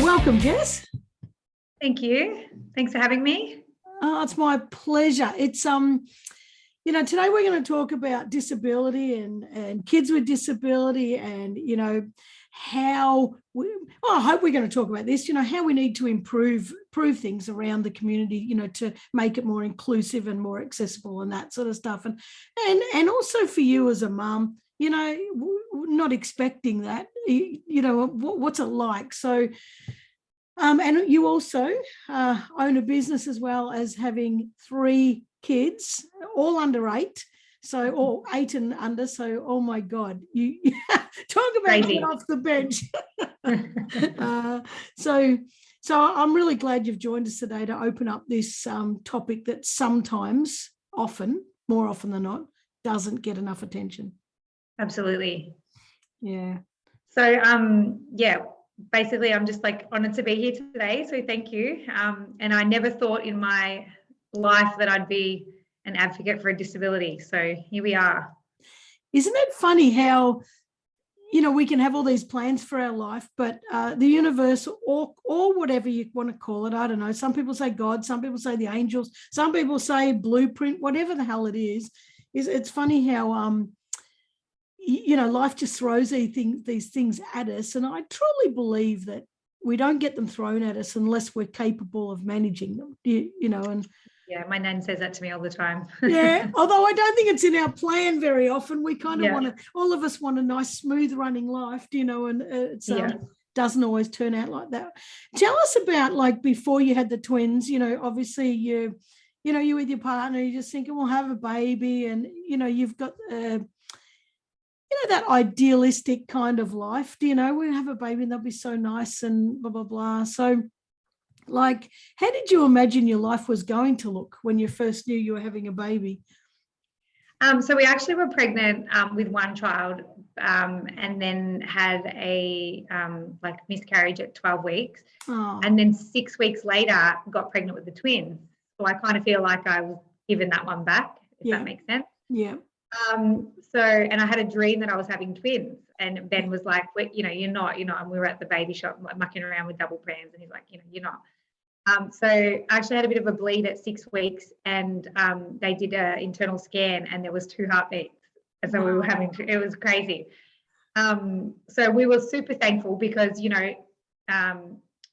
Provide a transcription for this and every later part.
Welcome, Jess. Thank you. Thanks for having me. It's my pleasure. It's today we're going to talk about disability and kids with disability, and how I hope we're going to talk about this. How we need to improve things around the community. To make it more inclusive and more accessible and that sort of stuff. And also for you as a mum, not expecting that. What's it like? So. And you also own a business as well as having 3 kids, all under 8, so all 8 and under. So, oh my God, you talk about getting off the bench. So I'm really glad you've joined us today to open up this topic that sometimes, more often than not, doesn't get enough attention. Absolutely. Yeah. So, basically, I'm just honoured to be here today. So thank you. And I never thought in my life that I'd be an advocate for a disability. So here we are. Isn't it funny how, we can have all these plans for our life, but the universe or whatever you want to call it, I don't know. Some people say God, some people say the angels, some people say blueprint, whatever the hell it is it's funny how, life just throws these things at us. And I truly believe that we don't get them thrown at us unless we're capable of managing them, and yeah, my nan says that to me all the time. Yeah, although I don't think it's in our plan very often. We kind of want to, all of us want a nice smooth running life, and it's doesn't always turn out like that. Tell us about before you had the twins, obviously you're with your partner, you're just thinking, well, have a baby, and you've got that idealistic kind of life. We have a baby and they'll be so nice and blah, blah, blah. So, how did you imagine your life was going to look when you first knew you were having a baby? So we actually were pregnant with one child and then had a miscarriage at 12 weeks. Oh. And then 6 weeks later got pregnant with the twins. So I kind of feel like I was given that one back, if that makes sense. Yeah. And I had a dream that I was having twins, and Ben was like, well, you're not, and we were at the baby shop mucking around with double prams, and he's like, you're not. So I actually had a bit of a bleed at 6 weeks, and they did an internal scan, and there was 2 heartbeats. And so we were it was crazy. So we were super thankful because,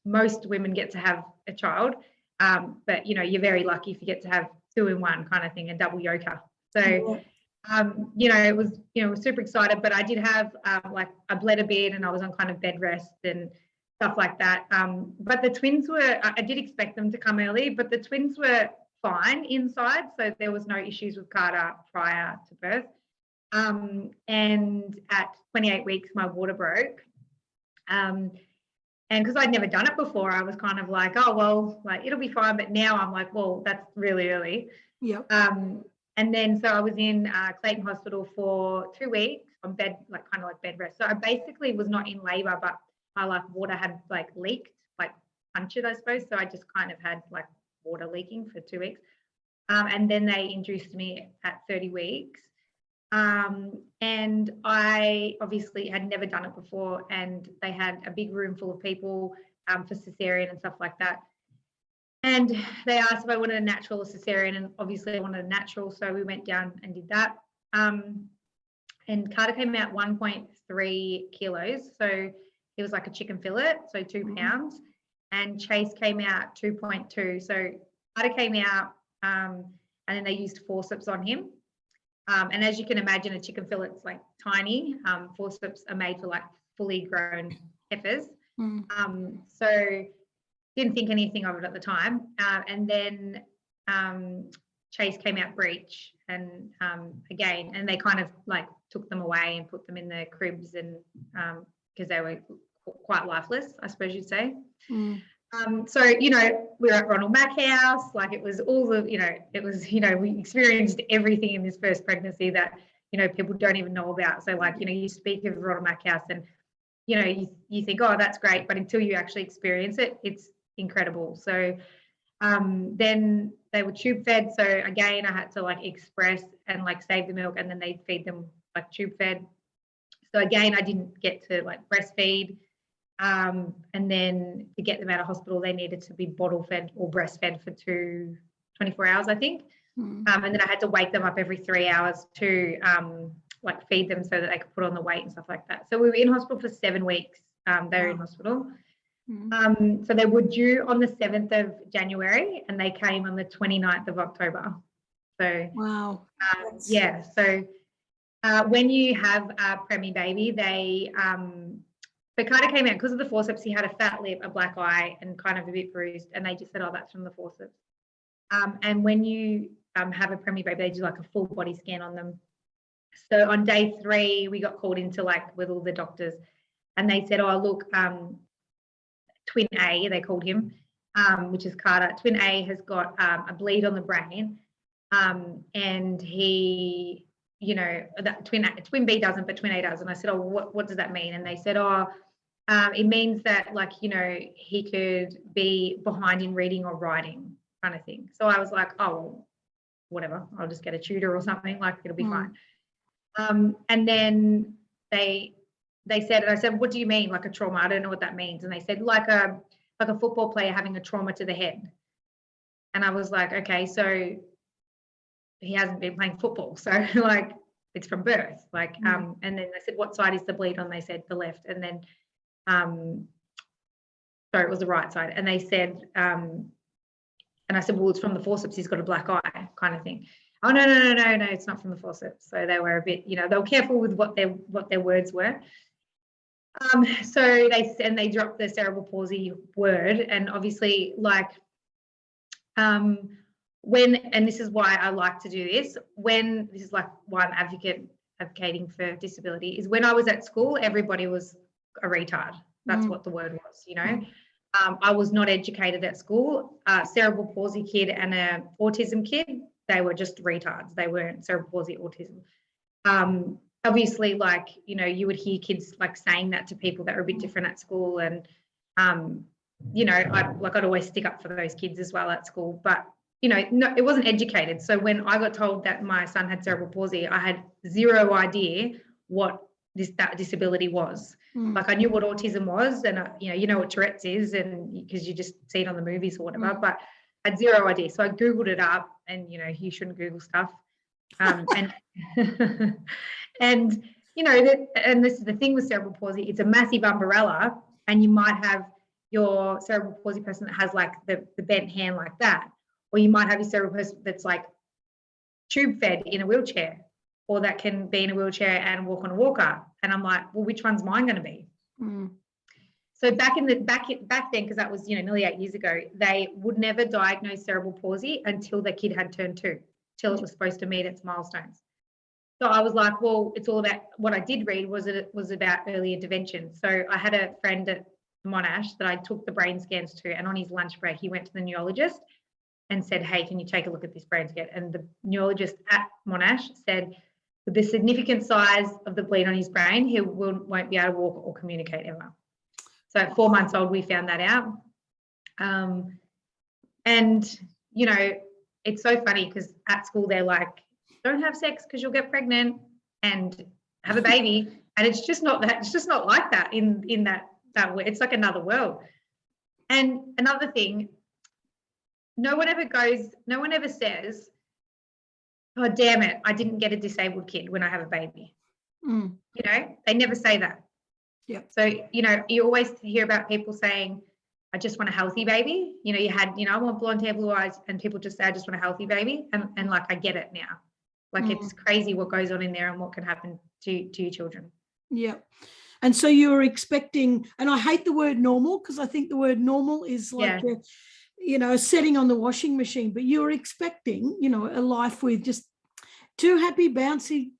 most women get to have a child, but, you're very lucky if you get to have 2 in 1 kind of thing, a double yoker. So, it was, was super excited, but I did have I bled a bit and I was on kind of bed rest and stuff like that. But the twins I did expect them to come early, but the twins were fine inside. So there was no issues with Carter prior to birth. And at 28 weeks, my water broke. And because I'd never done it before, I was kind of like, oh, well, it'll be fine. But now I'm like, well, that's really early. Yep. And then so I was in Clayton Hospital for 2 weeks on bed, kind of bed rest. So I basically was not in labour, but my water had leaked, punctured, I suppose. So I just kind of had water leaking for 2 weeks. And then they induced me at 30 weeks. And I obviously had never done it before, and they had a big room full of people for cesarean and stuff like that. And they asked if I wanted a natural or cesarean, and obviously I wanted a natural, so we went down and did that. And Carter came out 1.3 kilos, so it was like a chicken fillet, so 2 pounds. And Chase came out 2.2. So Carter came out, and then they used forceps on him. And as you can imagine, a chicken fillet's tiny. Forceps are made for fully grown heifers. So didn't think anything of it at the time. And then Chase came out breech, and again, and they kind of took them away and put them in the cribs, and because they were quite lifeless, I suppose you'd say. So, we were at Ronald Mack House, it was all the, we experienced everything in this first pregnancy that, people don't even know about. So you speak of Ronald Mack House and, you think, oh, that's great. But until you actually experience it, it's incredible. So then they were tube fed. So again, I had to express and save the milk, and then they'd feed them tube fed. So again, I didn't get to breastfeed. And then to get them out of hospital, they needed to be bottle fed or breastfed for 24 hours, I think. And then I had to wake them up every 3 hours to like feed them so that they could put on the weight and stuff like that. So we were in hospital for 7 weeks. They were in hospital. So they were due on the 7th of January and they came on the 29th of October. So wow. yeah. So when you have a preemie baby, they so Carter came out because of the forceps. He had a fat lip, a black eye, and kind of a bit bruised. And they just said, "Oh, that's from the forceps." And when you have a preemie baby, they do like a full body scan on them. So on day 3, we got called into like with all the doctors, and they said, "Oh, look, twin A," they called him, which is Carter. Twin A has got a bleed on the brain, and he, you know, that twin B doesn't, but twin A does. And I said, "Oh, what does that mean?" And they said, "Oh, it means that, like, you know, he could be behind in reading or writing, kind of thing." So I was like, "Oh, well, whatever, I'll just get a tutor or something, like it'll be fine." And then they said, and I said, "What do you mean, like a trauma? I don't know what that means." And they said, like a football player having a trauma to the head. And I was like, okay, so he hasn't been playing football, so like it's from birth, like and then they said, "What side is the bleed on?" They said the left. And then sorry, it was the right side. And they said and I said, "Well, it's from the forceps, he's got a black eye," kind of thing. "Oh, no, it's not from the forceps." So they were a bit, you know, they were careful with what their words were. So they dropped the cerebral palsy word. And obviously, like and this is why I like to do this, this is like why I'm advocating for disability, is when I was at school, everybody was a retard. That's what the word was, you know. I was not educated at school. Cerebral palsy kid and a autism kid, they were just retards. They weren't cerebral palsy, autism. Obviously, like, you know, you would hear kids like saying that to people that were a bit different at school. And, you know, I'd always stick up for those kids as well at school. But, you know, no, it wasn't educated. So when I got told that my son had cerebral palsy, I had zero idea what that disability was. Like, I knew what autism was, and you know what Tourette's is, and because you just see it on the movies or whatever, but I had zero idea. So I Googled it up, and, you know, you shouldn't Google stuff. And and, you know, and this is the thing with cerebral palsy, it's a massive umbrella, and you might have your cerebral palsy person that has like the bent hand like that, or you might have your cerebral person that's like tube fed in a wheelchair, or that can be in a wheelchair and walk on a walker. And I'm like, well, which one's mine going to be? So back then, because that was, you know, nearly 8 years ago, they would never diagnose cerebral palsy until the kid had turned 2, till it was supposed to meet its milestones. So I was like, well, it's all about, what I did read was it was about early intervention. So I had a friend at Monash that I took the brain scans to, and on his lunch break, he went to the neurologist and said, "Hey, can you take a look at this brain scan?" And the neurologist at Monash said, with the significant size of the bleed on his brain, he won't be able to walk or communicate ever. So at 4 months old, we found that out. And, you know, it's so funny because at school they're like, "Don't have sex because you'll get pregnant and have a baby." And it's just not that. It's just not like that in that way. It's like another world. And another thing, no one ever says, "Oh, damn it, I didn't get a disabled kid when I have a baby." You know, they never say that. Yeah. So, you know, you always hear about people saying, "I just want a healthy baby." You know, I want blonde hair, blue eyes, and people just say, "I just want a healthy baby." And like, I get it now. Like, it's crazy what goes on in there and what can happen to your children. Yeah. And so you were expecting, and I hate the word normal, because I think the word normal is like, a setting on the washing machine, but you were expecting, you know, a life with just 2 happy, bouncy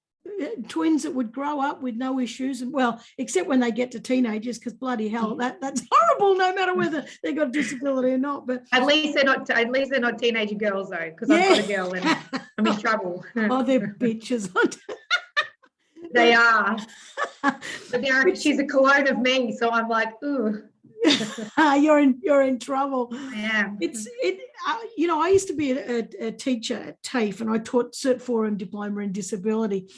twins that would grow up with no issues, and well, except when they get to teenagers, because bloody hell, that's horrible, no matter whether they've got a disability or not. But at least they're not teenager girls, though, because I've got a girl and I'm in trouble. Oh, they're bitches. They are. But she's a clone of me, so I'm like, ooh. You're in trouble. Yeah. I used to be a teacher at TAFE, and I taught Cert 4 and diploma in disability.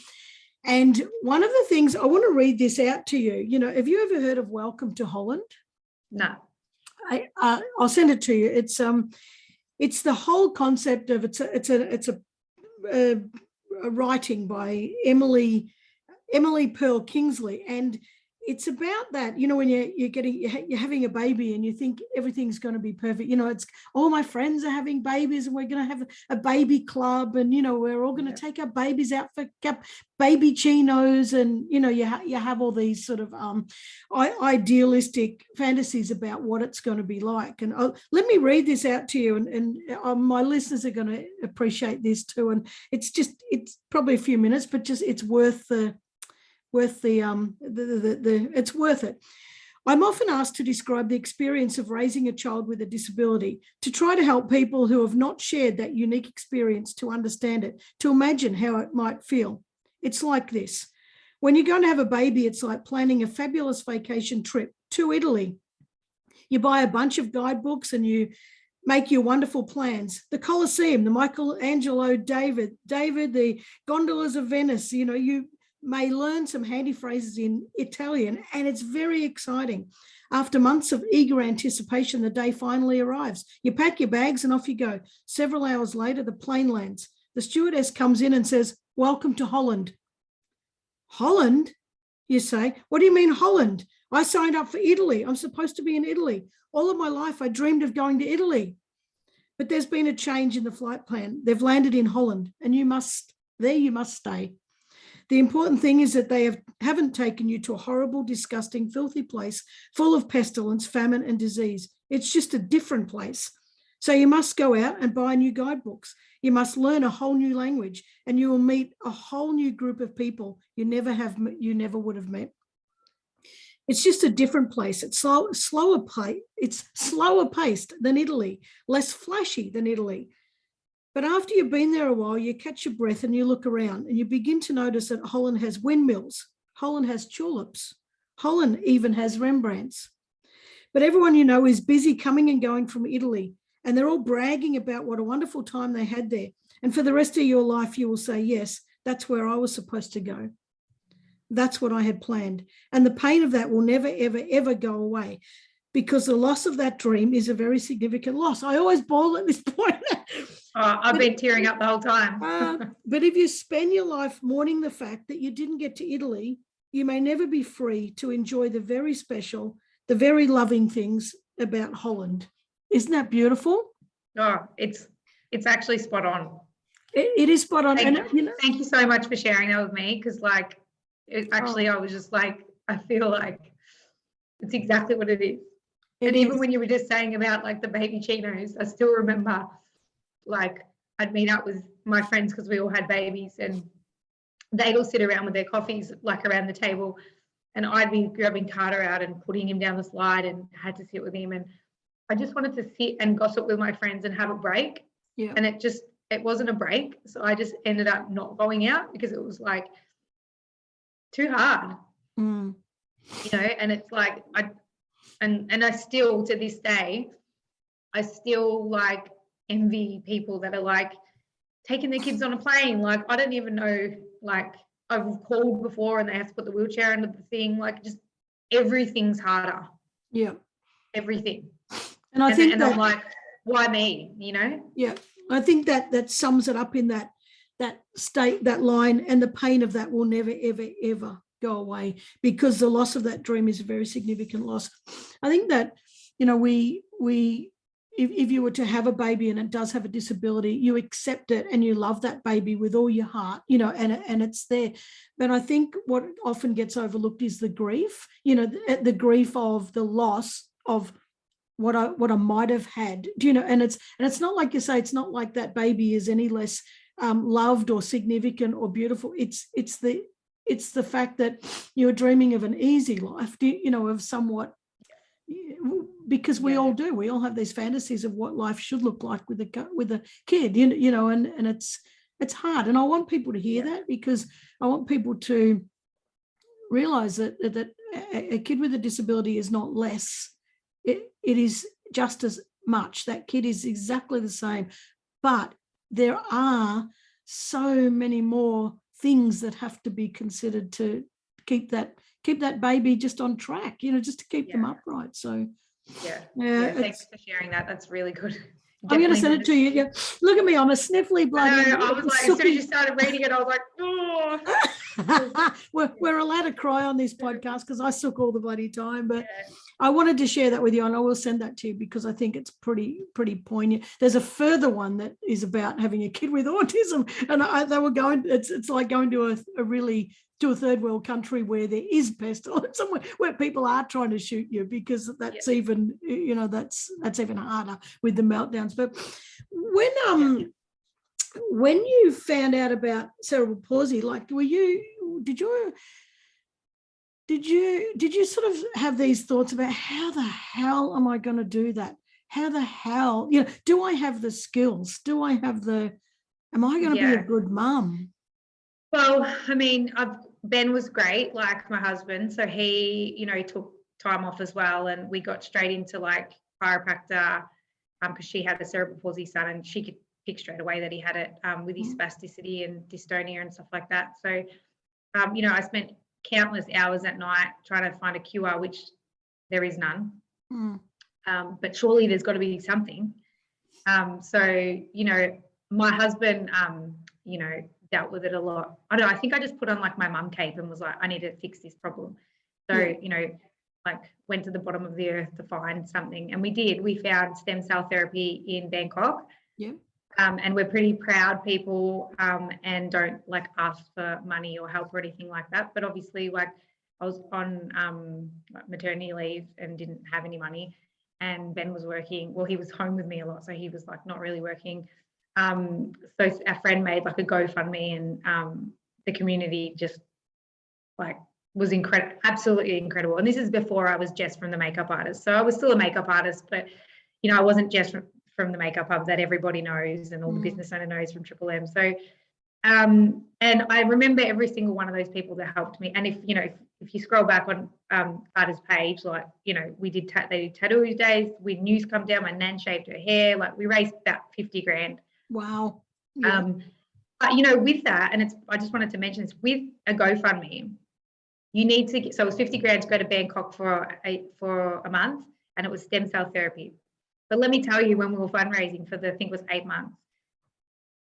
And one of the things, I want to read this out to you. You know, have you ever heard of Welcome to Holland? No. I'll send it to you. It's the whole concept of it's a writing by Emily Pearl Kingsley, and it's about that, you know, when you're having a baby and you think everything's going to be perfect. You know, it's all my friends are having babies and we're going to have a baby club, and, you know, we're all going to take our babies out for baby chinos, and, you know, you have all these sort of idealistic fantasies about what it's going to be like. And let me read this out to you, and my listeners are going to appreciate this too. And it's probably a few minutes, but just it's worth it's worth it. I'm often asked to describe the experience of raising a child with a disability, to try to help people who have not shared that unique experience to understand it, to imagine how it might feel. It's like this. When you're going to have a baby, it's like planning a fabulous vacation trip to Italy. You buy a bunch of guidebooks and you make your wonderful plans. The Colosseum, the Michelangelo David, the gondolas of Venice, you know, you may learn some handy phrases in Italian, and it's very exciting. After months of eager anticipation, the day finally arrives. You pack your bags and off you go. Several hours later, the plane lands. The stewardess comes in and says, "Welcome to Holland." Holland? You say. What do you mean Holland? I signed up for Italy. I'm supposed to be in Italy. All of my life, I dreamed of going to Italy. But there's been a change in the flight plan. They've landed in Holland, and you must stay. The important thing is that they haven't taken you to a horrible, disgusting, filthy place full of pestilence, famine, and disease. It's just a different place. So you must go out and buy new guidebooks. You must learn a whole new language, and you will meet a whole new group of people you never would have met. It's just a different place. It's slower paced than Italy, less flashy than Italy. But after you've been there a while, you catch your breath and you look around and you begin to notice that Holland has windmills. Holland has tulips. Holland even has Rembrandts. But everyone you know is busy coming and going from Italy, and they're all bragging about what a wonderful time they had there. And for the rest of your life, you will say, yes, that's where I was supposed to go. That's what I had planned. And the pain of that will never, ever, ever go away, because the loss of that dream is a very significant loss. I always bawl at this point. I've been tearing up the whole time. But if you spend your life mourning the fact that you didn't get to Italy, you may never be free to enjoy the very special, the very loving things about Holland. Isn't that beautiful? Oh, it's actually spot on. It is spot on. Thank you so much for sharing that with me, because I was just like, I feel like it's exactly what it is. Even when you were just saying about like the baby chinos, I still remember, like, I'd meet up with my friends because we all had babies, and they'd all sit around with their coffees like around the table, and I'd be grabbing Carter out and putting him down the slide and had to sit with him, and I just wanted to sit and gossip with my friends and have a break. Yeah. And it wasn't a break, so I just ended up not going out because it was like too hard. You know, and it's like I still, to this day, I still like envy people that are like taking their kids on a plane. Like, I don't even know, like, I've called before and they have to put the wheelchair under the thing. Like, just everything's harder. Yeah. Everything. And I think I'm like, why me? You know? Yeah. I think that sums it up in that state, that line, and the pain of that will never, ever, ever go away, because the loss of that dream is a very significant loss. I think that, you know, if you were to have a baby and it does have a disability, you accept it and you love that baby with all your heart, you know, and it's there. But I think what often gets overlooked is the grief, you know, the grief of the loss of what I might have had, you know, and it's not like you say, it's not like that baby is any less loved or significant or beautiful. It's the fact that you're dreaming of an easy life, you know, of somewhat, because we all do. We all have these fantasies of what life should look like with a kid, you know, and it's hard. And I want people to hear that, because I want people to realize that a kid with a disability is not less. It is just as much. That kid is exactly the same, but there are so many more things that have to be considered to keep that baby just on track, just to keep them upright. So thanks for sharing that. That's really good. I'm going to send it to you. Yeah. Look at me, I'm a sniffly bloody. I was like, as soon as you started reading it, I was like, oh. we're allowed to cry on this podcast because I suck all the bloody time, but I wanted to share that with you, and I will send that to you because I think it's pretty poignant. There's a further one that is about having a kid with autism, and they were going. It's like going to a third world country where there is pestilence, somewhere where people are trying to shoot you, because that's even that's even harder with the meltdowns. But when you found out about cerebral palsy, like did you sort of have these thoughts about how the hell am I going to do that? How the hell, do I have the skills? Am I going to be a good mum? Well, I mean, Ben was great, like my husband. So he took time off as well, and we got straight into like chiropractor because she had a cerebral palsy son, and she could pick straight away that he had it with his spasticity and dystonia and stuff like that. So, I spent countless hours at night trying to find a cure, which there is none. But surely there's got to be something. So, my husband, dealt with it a lot. I think I just put on like my mum cape and was like, I need to fix this problem. So, like went to the bottom of the earth to find something. And we did. We found stem cell therapy in Bangkok. Yeah. And we're pretty proud people and don't like ask for money or help or anything like that. But obviously, like I was on maternity leave and didn't have any money, and Ben was working. Well, he was home with me a lot, so he was like not really working. So our friend made like a GoFundMe, and the community just like was incredible, absolutely incredible. And this is before I was Jess from the Makeup Artist. So I was still a makeup artist, but I wasn't Jess from the Makeup Hub that everybody knows and all the business owner knows from Triple M. So, and I remember every single one of those people that helped me. And if you scroll back on Carter's page, like, we did, they did tattoo days, we had news come down, my nan shaved her hair, like we raised about 50 grand. Wow. Yeah. But, with that, and I just wanted to mention this, with a GoFundMe, you need to so it was 50 grand to go to Bangkok for a month, and it was stem cell therapy. But let me tell you, when we were fundraising for I think it was 8 months,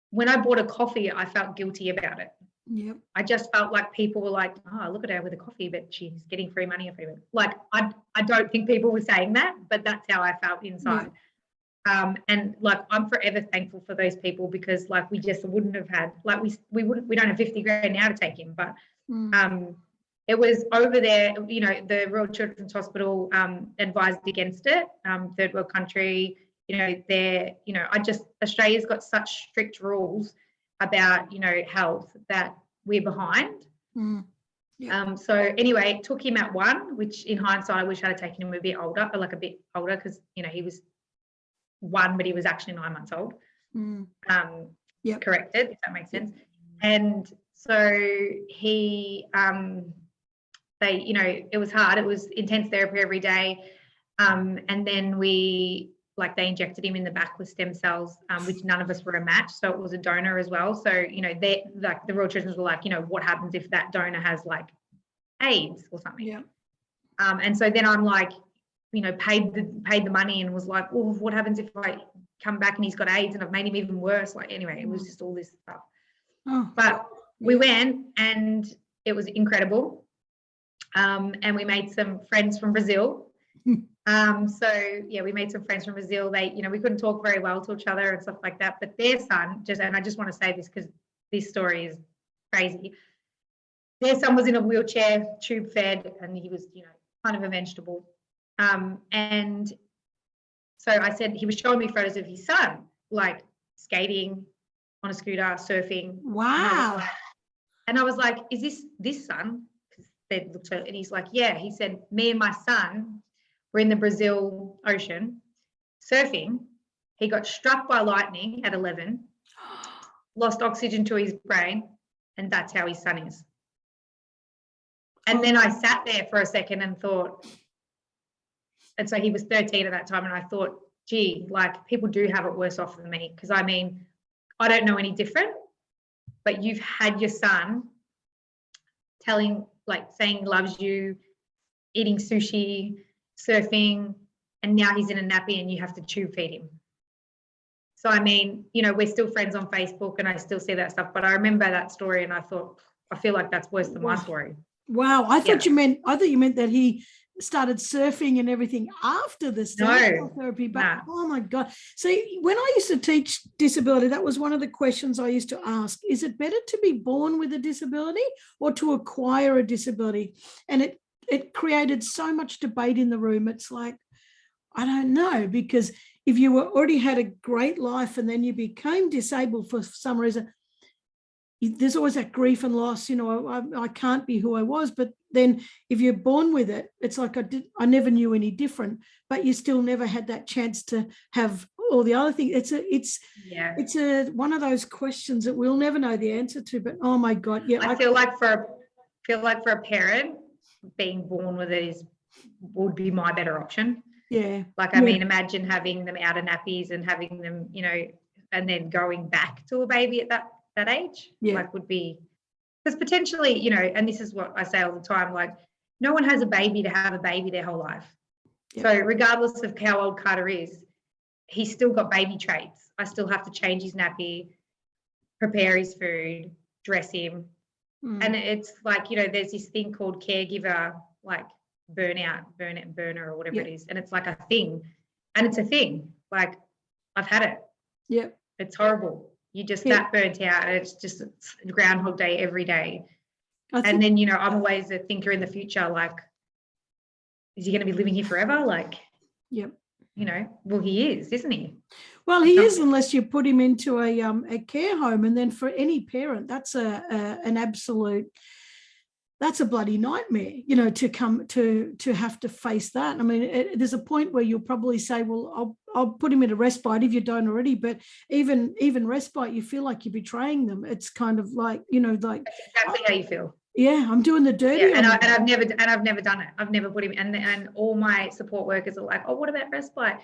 when I bought a coffee, I felt guilty about it. Yep. I just felt like people were like, oh, look at her with a coffee, but she's getting free money every month. Like, I don't think people were saying that, but that's how I felt inside. Yeah. And like, I'm forever thankful for those people, because like, we just wouldn't have had, like we don't have 50 grand now to take him, but it was over there, the Royal Children's Hospital advised against it, third world country, Australia's got such strict rules about, health that we're behind. So anyway, it took him at 1, which in hindsight, I wish I'd have taken him a bit older, because, he was 1, but he was actually 9 months old. Corrected, if that makes sense. And so he, it was hard. It was intense therapy every day. And then they injected him in the back with stem cells, which none of us were a match. So it was a donor as well. So, they like the Royal Children's were like, what happens if that donor has like AIDS or something? Yeah. And so then I'm like, paid the money and was like, oh, what happens if I come back and he's got AIDS and I've made him even worse? Like, anyway, it was just all this stuff. But we went, and it was incredible. And we made some friends from Brazil. We made some friends from Brazil. They, we couldn't talk very well to each other and stuff like that. But their son, and I just want to say this because this story is crazy. Their son was in a wheelchair, tube fed, and he was, kind of a vegetable. And so I said, he was showing me photos of his son, like skating on a scooter, surfing. Wow. And I was like, is this son? They looked at it, and he's like, yeah. He said, me and my son were in the Brazil Ocean surfing. He got struck by lightning at 11, lost oxygen to his brain, and that's how his son is. And then I sat there for a second and thought, and so he was 13 at that time, and I thought, gee, like, people do have it worse off than me, because I mean, I don't know any different. but you've had your son saying he loves you, eating sushi, surfing, and now he's in a nappy and you have to tube feed him. So, I mean, you know, we're still friends on Facebook and I still see that stuff, but I remember that story and I thought, I feel like that's worse than my story. Wow. I thought you meant that he started surfing and everything after the therapy, but oh my God. See, when I used to teach disability, that was one of the questions I used to ask. Is it better to be born with a disability or to acquire a disability? And it created so much debate in the room. It's like, I don't know, because if you already had a great life and then you became disabled for some reason, there's always that grief and loss, you know, I can't be who I was. But then if you're born with it, it's like I never knew any different, but you still never had that chance to have all the other things. It's one of those questions that we'll never know the answer to, but oh my God. Yeah. I feel like for a parent, being born with it would be my better option. Yeah. Like, I mean, imagine having them out of nappies and having them, you know, and then going back to a baby at that age, like would be, because potentially, you know, and this is what I say all the time, like no one has a baby to have a baby their whole life. Yeah. So regardless of how old Carter is, he's still got baby traits. I still have to change his nappy, prepare his food, dress him. And it's like, you know, there's this thing called caregiver, like burner or whatever it is. And it's like a thing. And it's a thing. Like I've had it. Yeah. It's horrible. You just that burnt out. It's just Groundhog Day every day. And then, you know, I'm always a thinker in the future, like, is he going to be living here forever? Like, you know, well, he is, isn't he? Well, he is, unless you put him into a care home. And then for any parent, that's an absolute, that's a bloody nightmare, you know, to have to face that. I mean, there's a point where you'll probably say, well, I'll put him in a respite if you don't already, but even respite, you feel like you're betraying them. It's kind of like, you know, like that's exactly how you feel. Yeah, I'm doing the dirty. Yeah, and I've never done it. I've never put him, and all my support workers are like, oh, what about respite?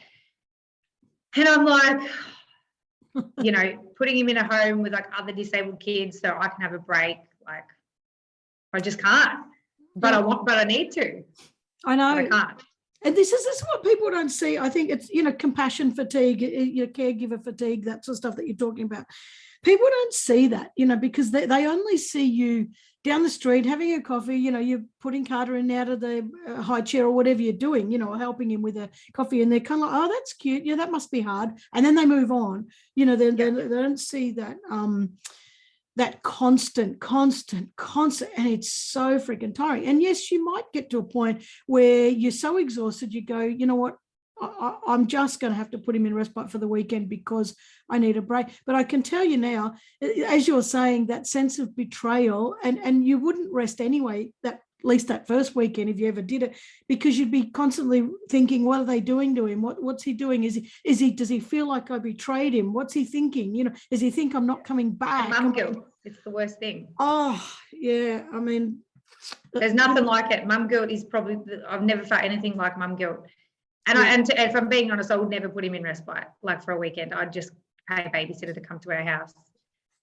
And I'm like, you know, putting him in a home with like other disabled kids so I can have a break. Like, I just can't. But I need to. I know. But I can't. And this is what people don't see. I think it's, you know, compassion fatigue, your caregiver fatigue, that sort of stuff that you're talking about. People don't see that, you know, because they only see you down the street having a coffee, you know, you're putting Carter in out of the high chair or whatever you're doing, you know, helping him with a coffee, and they're kind of like, oh, that's cute. Yeah, that must be hard. And then they move on, you know, they don't see that that constant, and it's so freaking tiring. And yes, you might get to a point where you're so exhausted, you go, you know what, I'm just going to have to put him in respite for the weekend because I need a break. But I can tell you now, as you're saying, that sense of betrayal, and you wouldn't rest anyway, that at least that first weekend, if you ever did it, because you'd be constantly thinking, what are they doing to him? What's he doing? Does he feel like I betrayed him? What's he thinking? You know, does he think I'm not coming back? Mum guilt. It's the worst thing. Oh, yeah. I mean, there's nothing like it. Mum guilt is probably, I've never felt anything like mum guilt. And if I'm being honest, I would never put him in respite, like for a weekend. I'd just pay a babysitter to come to our house.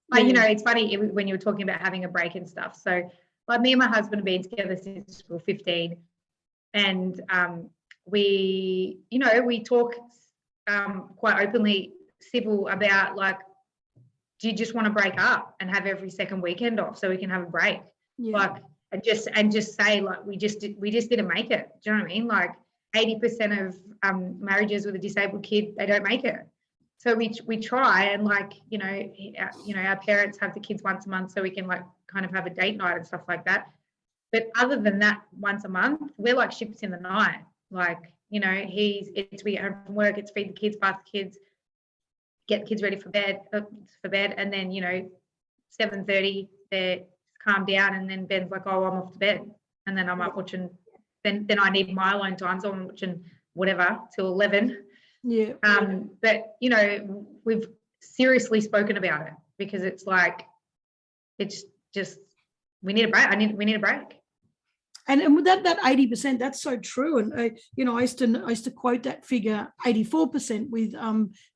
But, you know, it's funny when you were talking about having a break and stuff. So, like, me and my husband have been together since we were 15. And we talk quite openly, civil, about, like, do you just want to break up and have every second weekend off so we can have a break? Yeah. Like, and just say, like, we just didn't make it. Do you know what I mean? Like, 80% of marriages with a disabled kid, they don't make it. So we try, and, like, you know, our parents have the kids once a month so we can, like, kind of have a date night and stuff like that. But other than that, once a month, we're like ships in the night. Like, you know, we get home from work, it's feed the kids, bath the kids, get the kids ready for bed, and then, you know, 7:30 they calm down, and then Ben's like, oh, I'm off to bed, and then I'm up watching. Then I need my alone time, so I'm watching whatever till 11. Yeah. But, you know, we've seriously spoken about it, because it's like, it's just, we need a break. We need a break. And with that 80%, that's so true. And I used to quote that figure 84% with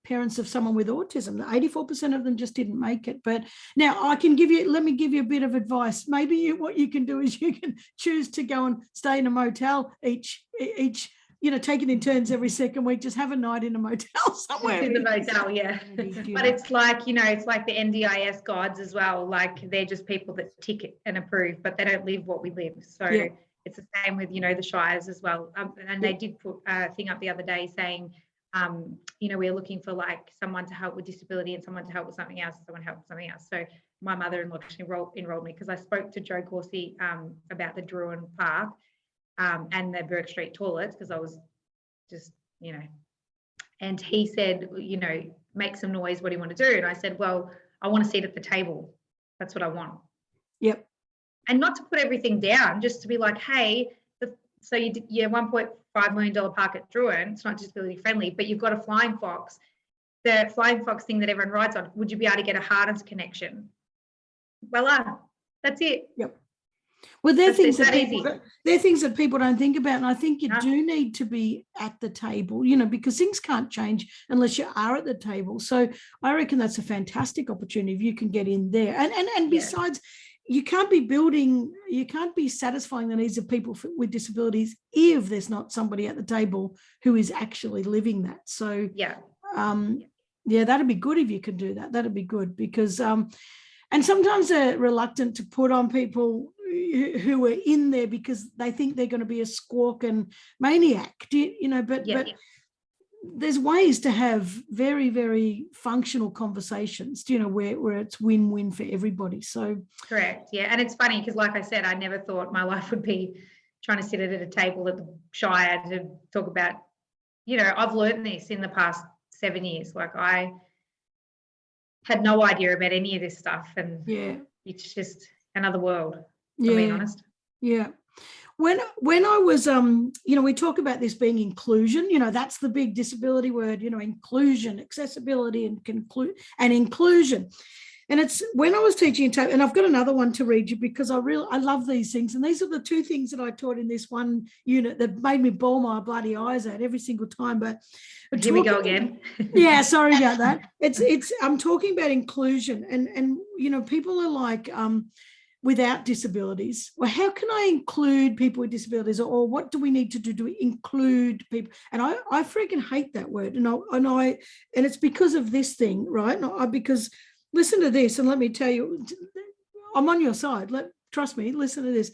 parents of someone with autism. 84% of them just didn't make it. But now let me give you a bit of advice. Maybe what you can do is you can choose to go and stay in a motel each take it in turns every second week. Just have a night in a motel somewhere. In the motel, yeah. But it's like, it's like the NDIS gods as well. Like they're just people that tick it and approve, but they don't live what we live. So it's the same with, the Shires as well. And they did put a thing up the other day saying, we're looking for like someone to help with disability and someone to help with something else, someone to help with something else. So my mother-in-law enrolled me because I spoke to Joe Corsi about the Druin Park. And the Burke Street toilets, because I was just, and he said, make some noise. What do you want to do? And I said, well, I want to sit at the table. That's what I want. Yep. And not to put everything down, just to be like, hey, so you $1.5 million park at Druin. It's not disability friendly, but you've got a flying fox, the flying fox thing that everyone rides on. Would you be able to get a harness connection? Voila, that's it. Yep. Well, they're things that people don't think about. And I think you do need to be at the table, because things can't change unless you are at the table. So I reckon that's a fantastic opportunity if you can get in there. And besides, you can't be satisfying the needs of people with disabilities if there's not somebody at the table who is actually living that. So that'd be good if you can do that. That'd be good because and sometimes they're reluctant to put on people who are in there because they think they're going to be a squawk and maniac, but there's ways to have very, very functional conversations, where it's win-win for everybody. So correct. Yeah. And it's funny because like I said, I never thought my life would be trying to sit at a table at the Shire to talk about, I've learned this in the past 7 years. Like I had no idea about any of this stuff, and it's just another world. Being honest. Yeah. When I was, we talk about this being inclusion, that's the big disability word, inclusion, accessibility and inclusion. And it's when I was teaching, and I've got another one to read you because I love these things. And these are the two things that I taught in this one unit that made me bawl my bloody eyes out every single time. But here we go again. Yeah, sorry about that. I'm talking about inclusion and people are like, without disabilities, well, how can I include people with disabilities, or what do we need to do to include people? And I freaking hate that word, and it's because of this thing, right? Because listen to this, and let me tell you, I'm on your side. Trust me. Listen to this.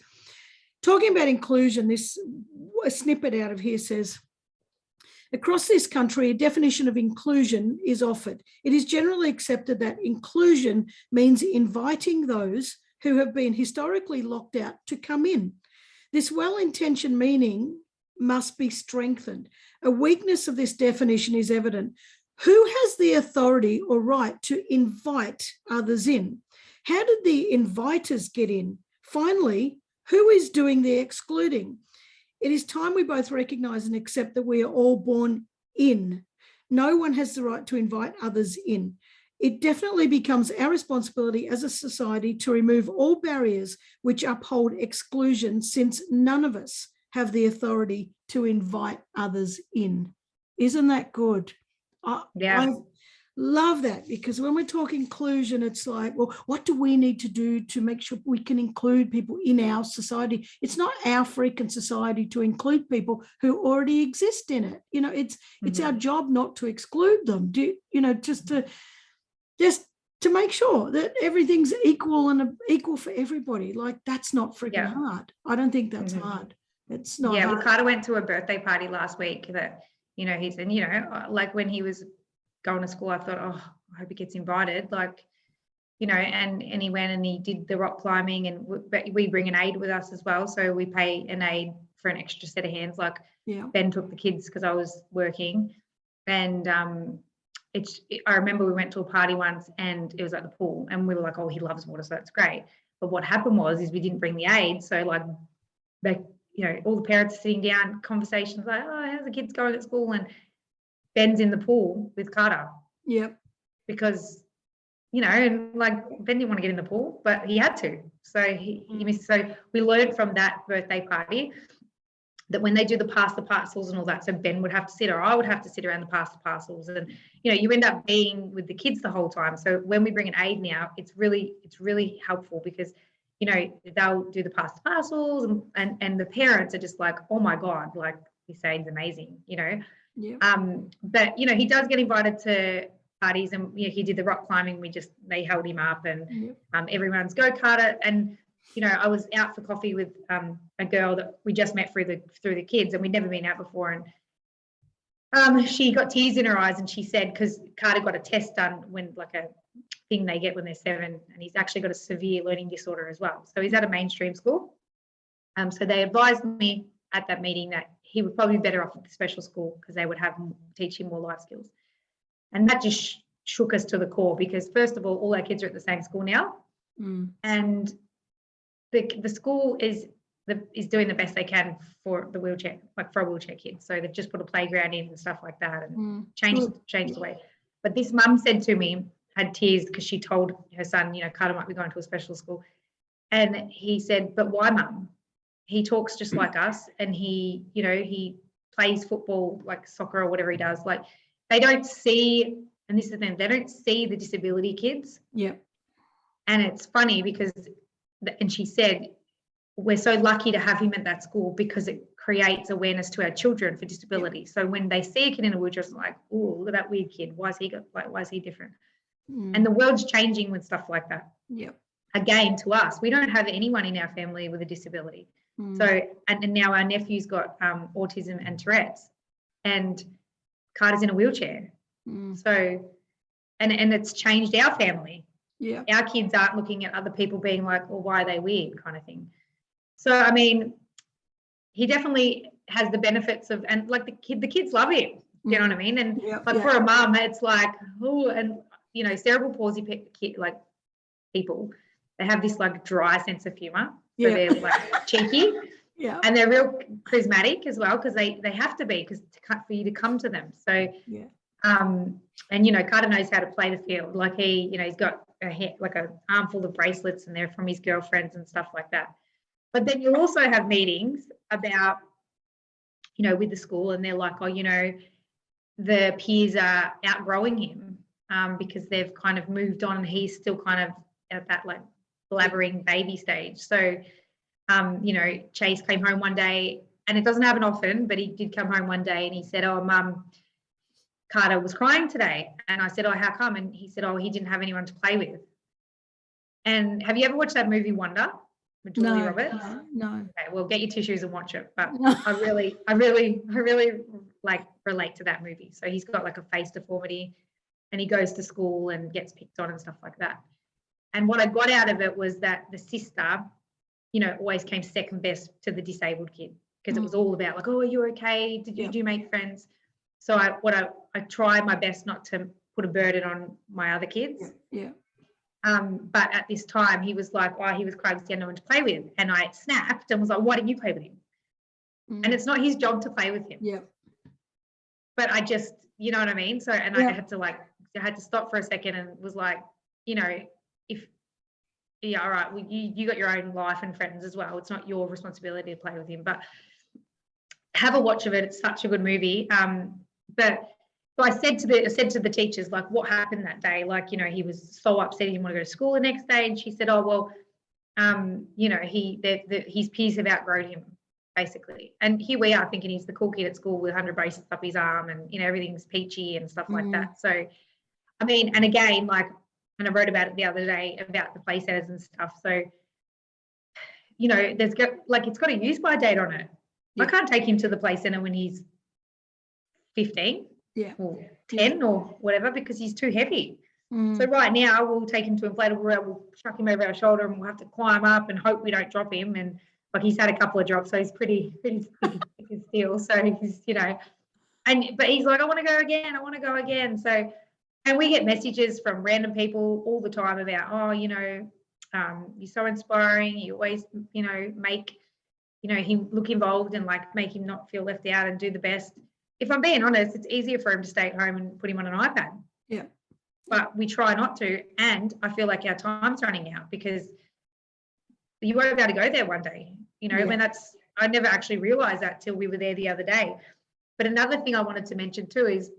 Talking about inclusion, a snippet out of here says, across this country, a definition of inclusion is offered. It is generally accepted that inclusion means inviting those who have been historically locked out to come in. This well-intentioned meaning must be strengthened. A weakness of this definition is evident. Who has the authority or right to invite others in? How did the inviters get in? Finally, who is doing the excluding? It is time we both recognise and accept that we are all born in. No one has the right to invite others in. It definitely becomes our responsibility as a society to remove all barriers which uphold exclusion, since none of us have the authority to invite others in. Isn't that good? I love that, because when we talk inclusion, it's like, well, what do we need to do to make sure we can include people in our society? It's not our freaking society to include people who already exist in it. It's our job not to exclude them. Just to make sure that everything's equal and equal for everybody. Like, that's not freaking hard. I don't think that's hard. It's not hard. Well, Carter went to a birthday party last week that, he said, like when he was going to school, I thought, oh, I hope he gets invited. Like, and he went and he did the rock climbing, and we bring an aide with us as well. So we pay an aide for an extra set of hands. Like Ben took the kids because I was working, and I remember we went to a party once and it was at the pool, and we were like, oh, he loves water, so that's great. But what happened is we didn't bring the aid. So like, all the parents sitting down, conversations like, oh, how's the kids going at school? And Ben's in the pool with Carter. Yep. Because and like Ben didn't want to get in the pool, but he had to. So he missed. So we learned from that birthday party that when they do the pass the parcels and all that, so Ben would have to sit, or I would have to sit around the pass the parcels, and you end up being with the kids the whole time. So when we bring an aide now, it's really helpful because they'll do the pass the parcels, and the parents are just like, oh my God, like this aide's amazing, Yeah. But he does get invited to parties, and he did the rock climbing. They held him up, and everyone's go-karter. And I was out for coffee with a girl that we just met through the kids, and we'd never been out before. And she got tears in her eyes, and she said, because Carter got a test done when, like a thing they get when they're 7, and he's actually got a severe learning disorder as well. So he's at a mainstream school. So they advised me at that meeting that he would probably be better off at the special school because they would teach him more life skills. And that just shook us to the core because, first of all our kids are at the same school now. And the school is doing the best they can for the wheelchair, like for a wheelchair kid. So they've just put a playground in and stuff like that, and changed the way. But this mum said to me, had tears because she told her son, Carter might be going to a special school. And he said, but why, mum? He talks just like us, and he plays football, like soccer or whatever he does. Like they don't see, and this is the thing, they don't see the disability kids. Yeah. And it's funny because, and she said, we're so lucky to have him at that school because it creates awareness to our children for disability. Yeah. So when they see a kid in a wheelchair, it's like, oh, look at that weird kid. Why is he different? And the world's changing with stuff like that. Yeah. Again, to us, we don't have anyone in our family with a disability. So, and now our nephew's got autism and Tourette's, and Carter's in a wheelchair. So, and it's changed our family. Yeah. Our kids aren't looking at other people being like, well, why are they weird, kind of thing. So, I mean, he definitely has the benefits of, and like the kids love him. You know what I mean? And for a mum, it's like, oh, and cerebral palsy like people, they have this like dry sense of humor. So they're like cheeky, and they're real charismatic as well because they have to be for you to come to them. So, and Carter knows how to play the field. Like he's got like an armful of bracelets, and they're from his girlfriends and stuff like that. But then you also have meetings about, with the school, and they're like, oh, the peers are outgrowing him because they've kind of moved on, and he's still kind of at that like blabbering baby stage. So, Chase came home one day, and it doesn't happen often, but he did come home one day and he said, oh, Mum, Carter was crying today. And I said, oh, how come? And he said, oh, he didn't have anyone to play with. And have you ever watched that movie Wonder with Julia Roberts? No. Okay, well, get your tissues and watch it. But I really like relate to that movie. So he's got like a face deformity, and he goes to school and gets picked on and stuff like that. And what I got out of it was that the sister, always came second best to the disabled kid because it was all about like, oh, are you okay? Did you make friends? So I tried my best not to put a burden on my other kids. Yeah. But at this time, he was like, oh, he was crying because he had no one to play with. And I snapped and was like, why didn't you play with him? And it's not his job to play with him. Yeah. But I just, you know what I mean? So, and I had to stop for a second and was like, all right, well, you got your own life and friends as well. It's not your responsibility to play with him, but have a watch of it. It's such a good movie. But so I said to the teachers, like, what happened that day? Like, he was so upset he didn't want to go to school the next day. And she said, oh, well, his peers have outgrown him, basically. And here we are thinking he's the cool kid at school with 100 braces up his arm and, everything's peachy and stuff like that. So, I mean, and again, like, and I wrote about it the other day about the play centers and stuff. So, it's got a use by date on it. Yeah. I can't take him to the play center when he's 15 or 10 or whatever because he's too heavy. So right now we'll take him to inflatable world, we'll chuck him over our shoulder and we'll have to climb up and hope we don't drop him. And like he's had a couple of drops, so he's pretty still. So he's, but he's like, I want to go again. So, and we get messages from random people all the time about, oh, you're so inspiring. You always, make, him look involved and like make him not feel left out and do the best. If I'm being honest, it's easier for him to stay at home and put him on an iPad. Yeah. but we try not to. And I feel like our time's running out because you won't be able to go there one day, you know, when I never actually realized that till we were there the other day. But another thing I wanted to mention too is,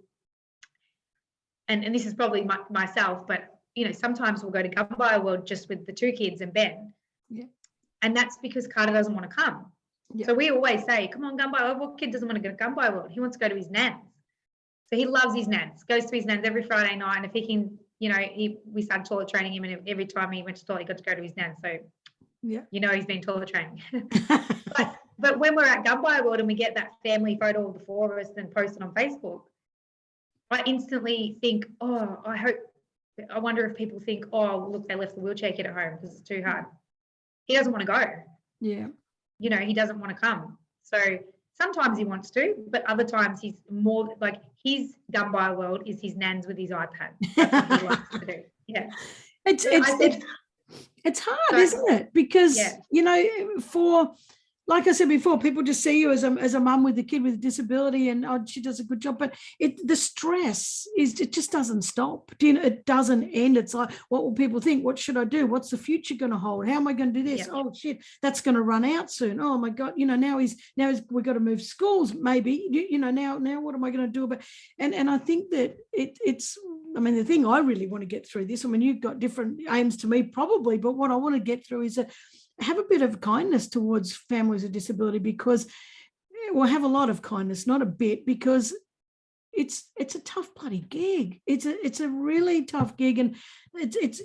and this is probably myself, but, you know, sometimes we'll go to Gumbaya World just with the 2 kids and Ben. Yeah. And that's because Carter doesn't want to come. Yeah. So we always say, come on, Gumbaya. What kid doesn't want to go to Gumbaya World? He wants to go to his nans. So he loves his nans, goes to his nans every Friday night. And if he can, you know, we started toilet training him, and every time he went to toilet, he got to go to his nans. So, you know, he's been toilet training. but when we're at Gumbaya World and we get that family photo of the 4 of us and post it on Facebook, I instantly think, oh, I wonder if people think, oh, look, they left the wheelchair kid at home because it's too hard. He doesn't want to go. Yeah. You know, he doesn't want to come. So sometimes he wants to, but other times he's more like his Gumbaya World is his nans with his iPad. That's what he likes to do. Yeah. It's hard, isn't it? Because, you know, like I said before, people just see you as a mum with a kid with a disability and, oh, she does a good job. But the stress it just doesn't stop. You know, it doesn't end. It's like, what will people think? What should I do? What's the future going to hold? How am I going to do this? Yeah. Oh, shit, that's going to run out soon. Oh, my God. You know, now we've got to move schools, maybe. You know, now what am I going to do about? And I think that it's, I mean, the thing I really want to get through this, I mean, you've got different aims to me probably, but what I want to get through is that have a bit of kindness towards families with disability, because we'll have a lot of kindness, not a bit, because it's a tough bloody gig. It's a really tough gig, and it's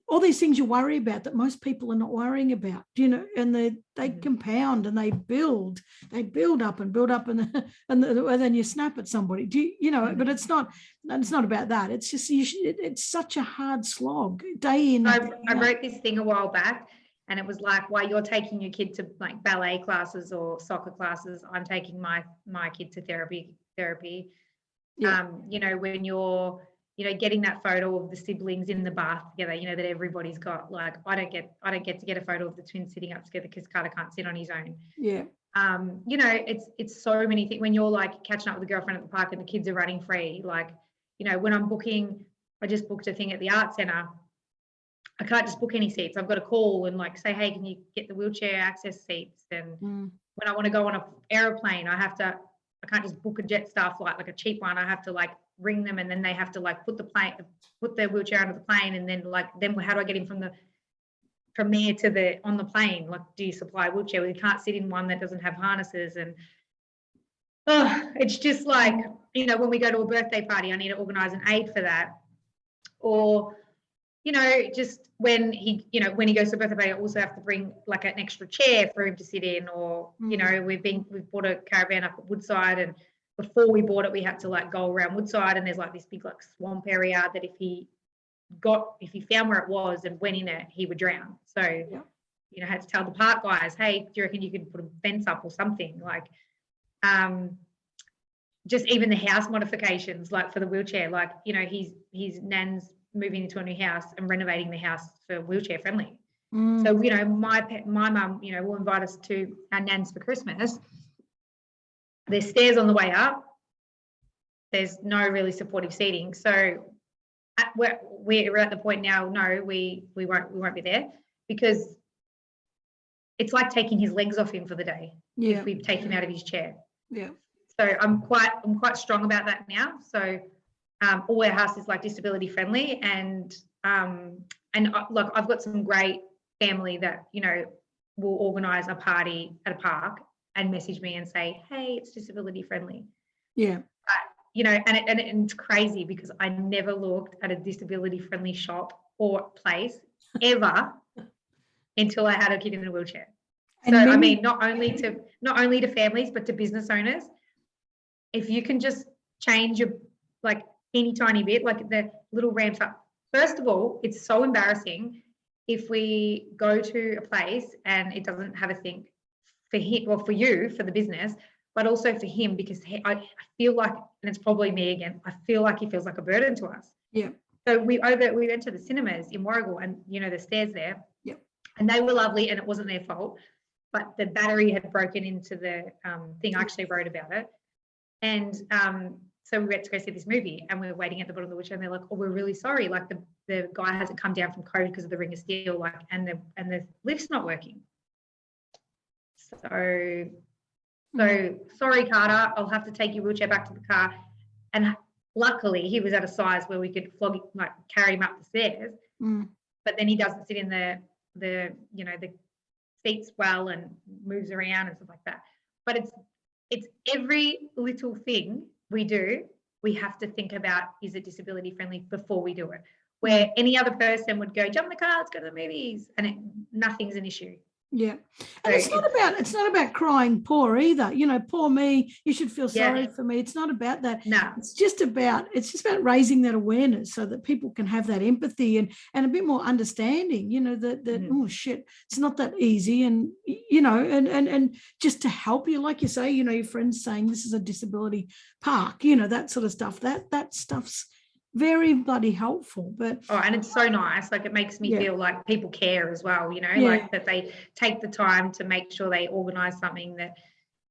all these things you worry about that most people are not worrying about, you know, and they compound and they build up and then you snap at somebody. You know, but it's not about that. It's just it's such a hard slog day in. I wrote this thing a while back. And it was like, while you're taking your kid to like ballet classes or soccer classes, I'm taking my kid to therapy. Yeah. You know, when you're, you know, getting that photo of the siblings in the bath together, you know, that everybody's got. Like, I don't get to get a photo of the twins sitting up together because Carter can't sit on his own. Yeah. You know, it's so many things. When you're like catching up with a girlfriend at the park and the kids are running free, like, you know, when I'm booking, I just booked a thing at the art centre. I can't just book any seats. I've got to call and like say, hey, can you get the wheelchair access seats? And when I want to go on an aeroplane, I can't just book a Jetstar flight, like a cheap one. I have to like ring them, and then they have to like put the wheelchair under the plane, and then how do I get him from there to on the plane? Like, do you supply a wheelchair? We can't sit in one that doesn't have harnesses, and it's just like, you know, when we go to a birthday party, I need to organise an aid for that, or, you know, just when he goes to a birthday party, I also have to bring like an extra chair for him to sit in, or, you know, we've bought a caravan up at Woodside, and before we bought it, we had to like go around Woodside, and there's like this big like swamp area that if he found where it was and went in it, he would drown. So, you know, I had to tell the park guys, hey, do you reckon you could put a fence up or something? Like, just even the house modifications, like for the wheelchair, like, you know, his nan's moving into a new house and renovating the house for wheelchair friendly. So, you know, my mum, you know, will invite us to our nans for Christmas. There's stairs on the way up. There's no really supportive seating. So we're at the point now, no, we won't be there, because it's like taking his legs off him for the day if we take him out of his chair. Yeah. So I'm quite strong about that now. So all our house is like disability friendly, and look, I've got some great family that, you know, will organise a party at a park and message me and say, hey, it's disability friendly. Yeah. But, you know, and it's crazy because I never looked at a disability friendly shop or place ever until I had a kid in a wheelchair. And so I mean, not only to families, but to business owners, if you can just change your like any tiny bit, like the little ramps up. First of all, it's so embarrassing if we go to a place and it doesn't have a thing for him, well, for you, for the business, but also for him, because I feel like, and it's probably me again, I feel like he feels like a burden to us. Yeah. So we went to the cinemas in Warragul, and, you know, the stairs there. Yeah. And they were lovely, and it wasn't their fault, but the battery had broken into the thing. I actually wrote about it. And so we went to go see this movie, and we were waiting at the bottom of the wheelchair, and they're like, oh, we're really sorry, like the guy hasn't come down from code because of the ring of steel, like, and the lift's not working. So sorry, Carter, I'll have to take your wheelchair back to the car. And luckily he was at a size where we could carry him up the stairs. But then he doesn't sit in the seats well and moves around and stuff like that. But it's every little thing we do, we have to think about, is it disability friendly before we do it? Where any other person would go, jump in the car, let's go to the movies, and nothing's an issue. Yeah. And it's not about crying poor either. You know, poor me, you should feel sorry for me. It's not about that. No. It's just about raising that awareness so that people can have that empathy and a bit more understanding, you know, that oh shit, it's not that easy. And you know, and just to help you, like you say, you know, your friends saying this is a disability park, you know, that sort of stuff. That stuff's very bloody helpful. But and it's so nice, like it makes me feel like people care as well, you know, like that they take the time to make sure they organize something that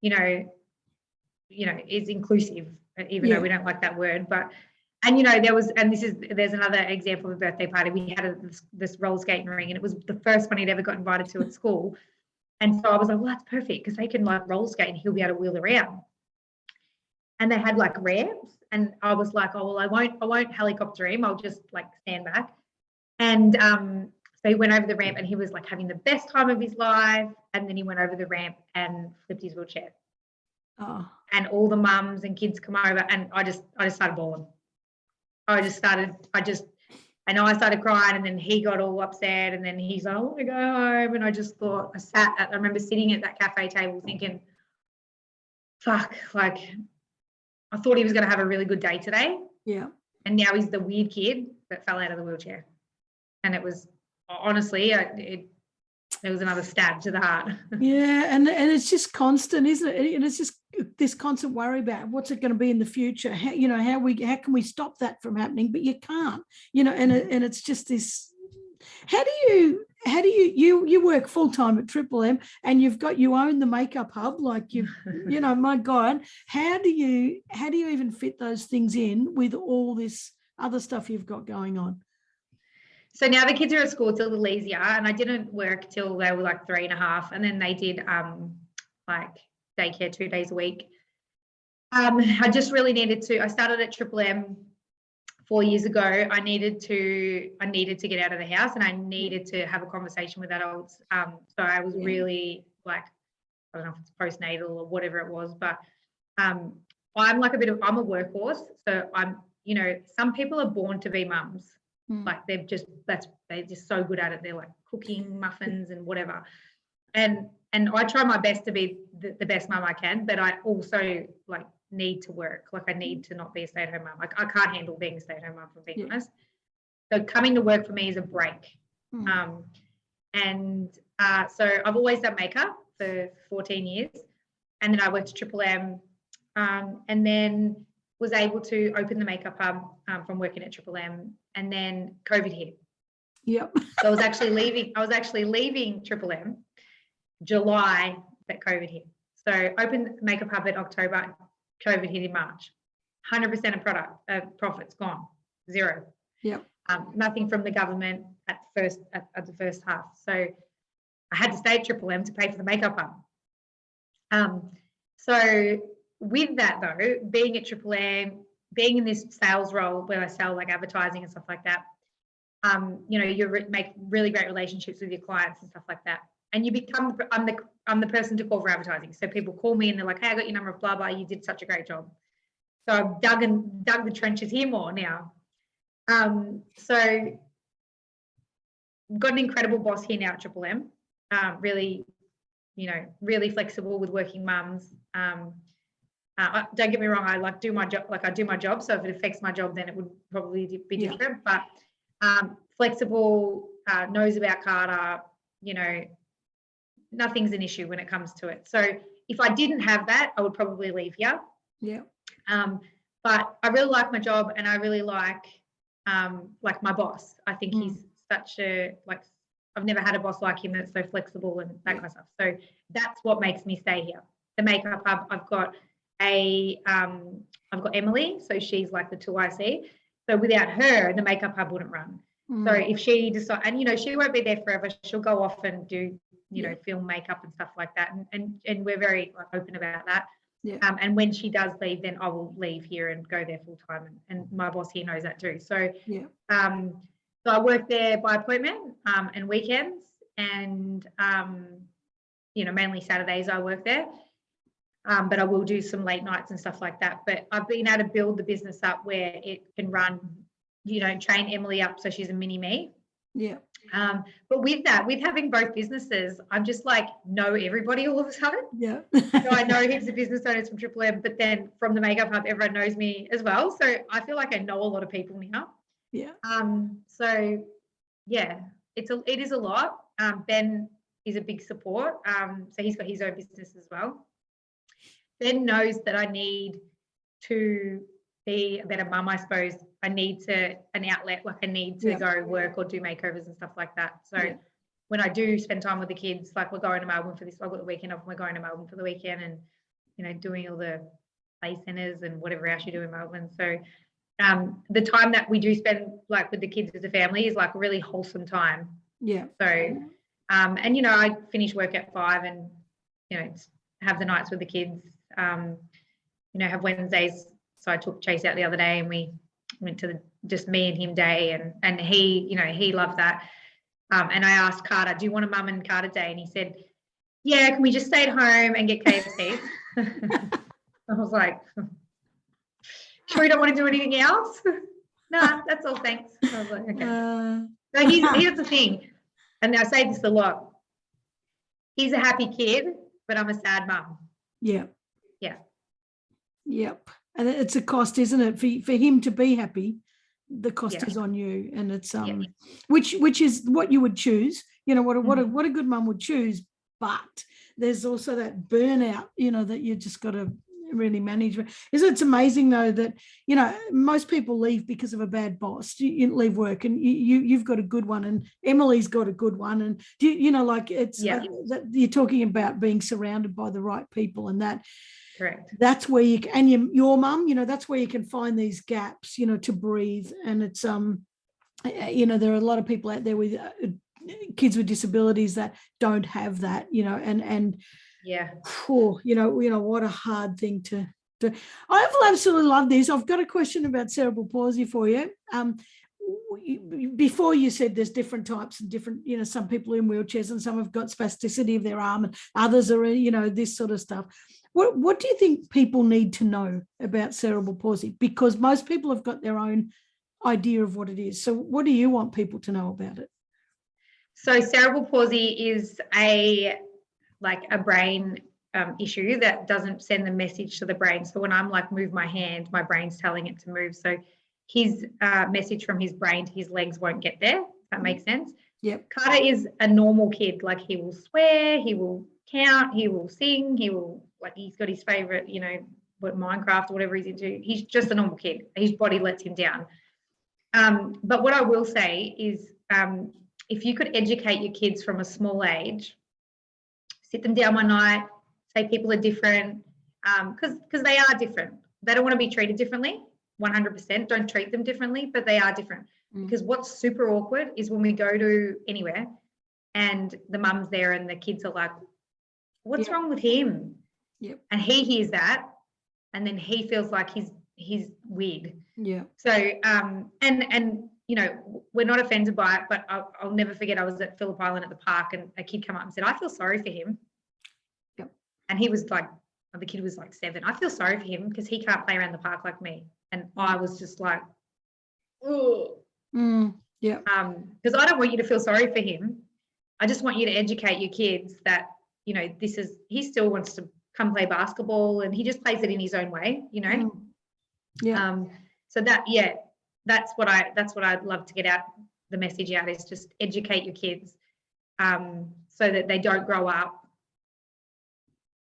you know is inclusive, even though we don't like that word. But and you know, there's another example of a birthday party. We had this roller skating ring, and it was the first one he'd ever got invited to at school, and so I was like, well, that's perfect because they can like roller skate and he'll be able to wheel around. And they had like ramps, and I was like, oh well, I won't helicopter him, I'll just like stand back. And so he went over the ramp, and he was like having the best time of his life. And then he went over the ramp and flipped his wheelchair. And all the mums and kids come over, and I just started bawling. I started crying, and then he got all upset, and then he's like, I want to go home. And I just thought, I remember sitting at that cafe table thinking, fuck, like I thought he was going to have a really good day today. Yeah. And now he's the weird kid that fell out of the wheelchair. And it was, honestly, it was another stab to the heart. Yeah, and it's just constant, isn't it? And it's just this constant worry about what's it going to be in the future. How, you know, how can we stop that from happening? But you can't, you know, and it's just this. How do you work full time at Triple M, and you own the makeup hub, like you know, my God, how do you even fit those things in with all this other stuff you've got going on? So now the kids are at school, it's a little easier, and I didn't work till they were like 3.5, and then they did like daycare 2 days a week. I just really needed to. I started at Triple M 4 years ago. I needed to get out of the house, and I needed to have a conversation with adults. So I was really like, I don't know if it's postnatal or whatever it was, but I'm a workhorse. So you know, some people are born to be mums. Like they're just so good at it. They're like cooking muffins and whatever. And I try my best to be the best mum I can, but I also like need to work. Like I need to not be a stay-at-home mum. Like I can't handle being a stay-at-home mum, for being honest. So coming to work for me is a break. So I've always done makeup for 14 years, and then I worked at Triple M, and then was able to open the makeup hub from working at Triple M, and then COVID hit. Yep. So I was actually leaving Triple M July that COVID hit. So opened makeup hub in October, COVID hit in March. 100% of profits gone, zero. Yep. Nothing from the government at the first half. So I had to stay at Triple M to pay for the makeup hub. So with that though, being at Triple M, being in this sales role where I sell like advertising and stuff like that, you know, you make really great relationships with your clients and stuff like that. And you become, I'm the person to call for advertising. So people call me and they're like, hey, I got your number of blah, blah, you did such a great job. So I've dug the trenches here more now. So got an incredible boss here now at Triple M. Really, you know, really flexible with working mums. Don't get me wrong, I do my job. So if it affects my job, then it would probably be different. But flexible, knows about Carter, you know, nothing's an issue when it comes to it. So if I didn't have that, I would probably leave here. Yeah. But I really like my job, and I really like my boss. I think he's such a, like, I've never had a boss like him that's so flexible and that kind of stuff. So that's what makes me stay here. The makeup hub, I've got I've got Emily, so she's like the 2IC. So without her, the makeup hub wouldn't run. So if she decides, and, you know, she won't be there forever. She'll go off and do, you know, film makeup and stuff like that. And we're very open about that. Yeah. And when she does leave, then I will leave here and go there full time. And my boss here knows that too. So, so I work there by appointment and weekends, and, you know, mainly Saturdays I work there. But I will do some late nights and stuff like that. But I've been able to build the business up where it can run, you know, train Emily up so she's a mini me. Yeah. But with that, with having both businesses, I'm just like know everybody all of a sudden. Yeah. So I know heaps of business owners from Triple M, but then from the Makeup Hub, everyone knows me as well. So I feel like I know a lot of people now. Yeah. So yeah, it is a lot. Ben is a big support. So he's got his own business as well. Ben knows that I need to be a better mum, I suppose. I need an outlet, like I need to go work or do makeovers and stuff like that. So when I do spend time with the kids, like we're going to Melbourne for this, I've got the weekend off and we're going to Melbourne for the weekend and, you know, doing all the play centres and whatever else you do in Melbourne. So the time that we do spend like with the kids as a family is like a really wholesome time. Yeah. So, and, you know, I finish work at 5 and, you know, have the nights with the kids, you know, have Wednesdays. So I took Chase out the other day and we went to just me and him day, and he, you know, he loved that. And I asked Carter, do you want a mum and Carter day? And he said, yeah, can we just stay at home and get KFC? I was like, sure you don't want to do anything else? No, that's all, thanks. I was like, okay. So here's the thing, and I say this a lot. He's a happy kid, but I'm a sad mum. Yeah. Yeah. Yep. And it's a cost, isn't it? For him to be happy, the cost is on you. And it's which is what you would choose, you know, what a good mum would choose. But there's also that burnout, you know, that you just got to really manage. It's amazing though that, you know, most people leave because of a bad boss. You leave work and you've got a good one, and Emily's got a good one, and you know, like it's that you're talking about being surrounded by the right people, and that. Correct. That's where you can, and your mum, you know, that's where you can find these gaps, you know, to breathe. And it's you know, there are a lot of people out there with kids with disabilities that don't have that, you know, and you know what a hard thing to do. I've absolutely loved this. I've got a question about cerebral palsy for you. Before you said there's different types and different, you know, some people are in wheelchairs and some have got spasticity of their arm and others are, you know, this sort of stuff. What do you think people need to know about cerebral palsy? Because most people have got their own idea of what it is. So what do you want people to know about it? So cerebral palsy is a brain issue that doesn't send the message to the brain. So when I'm like move my hand, my brain's telling it to move. So his message from his brain to his legs won't get there. If that makes sense. Yep. Carter is a normal kid. Like he will swear, he will count, he will sing, he will, like, he's got his favorite, you know, what Minecraft or whatever he's into. He's just a normal kid. His body lets him down. But what I will say is if you could educate your kids from a small age, sit them down one night, say people are different, because they are different. They don't want to be treated differently, 100%. Don't treat them differently, but they are different. Because what's super awkward is when we go to anywhere and the mum's there and the kids are like, what's wrong with him? Yep. And he hears that and then he feels like he's weird. Yeah. So and you know, we're not offended by it, but I'll never forget, I was at Phillip Island at the park and a kid came up and said, I feel sorry for him. Yep. And he was like, the kid was like 7. I feel sorry for him because he can't play around the park like me. And I was just like, oh. Yeah. Because I don't want you to feel sorry for him. I just want you to educate your kids that, you know, he still wants to come play basketball and he just plays it in his own way, you know. Yeah. So that's what I'd love to get out, the message out, is just educate your kids so that they don't grow up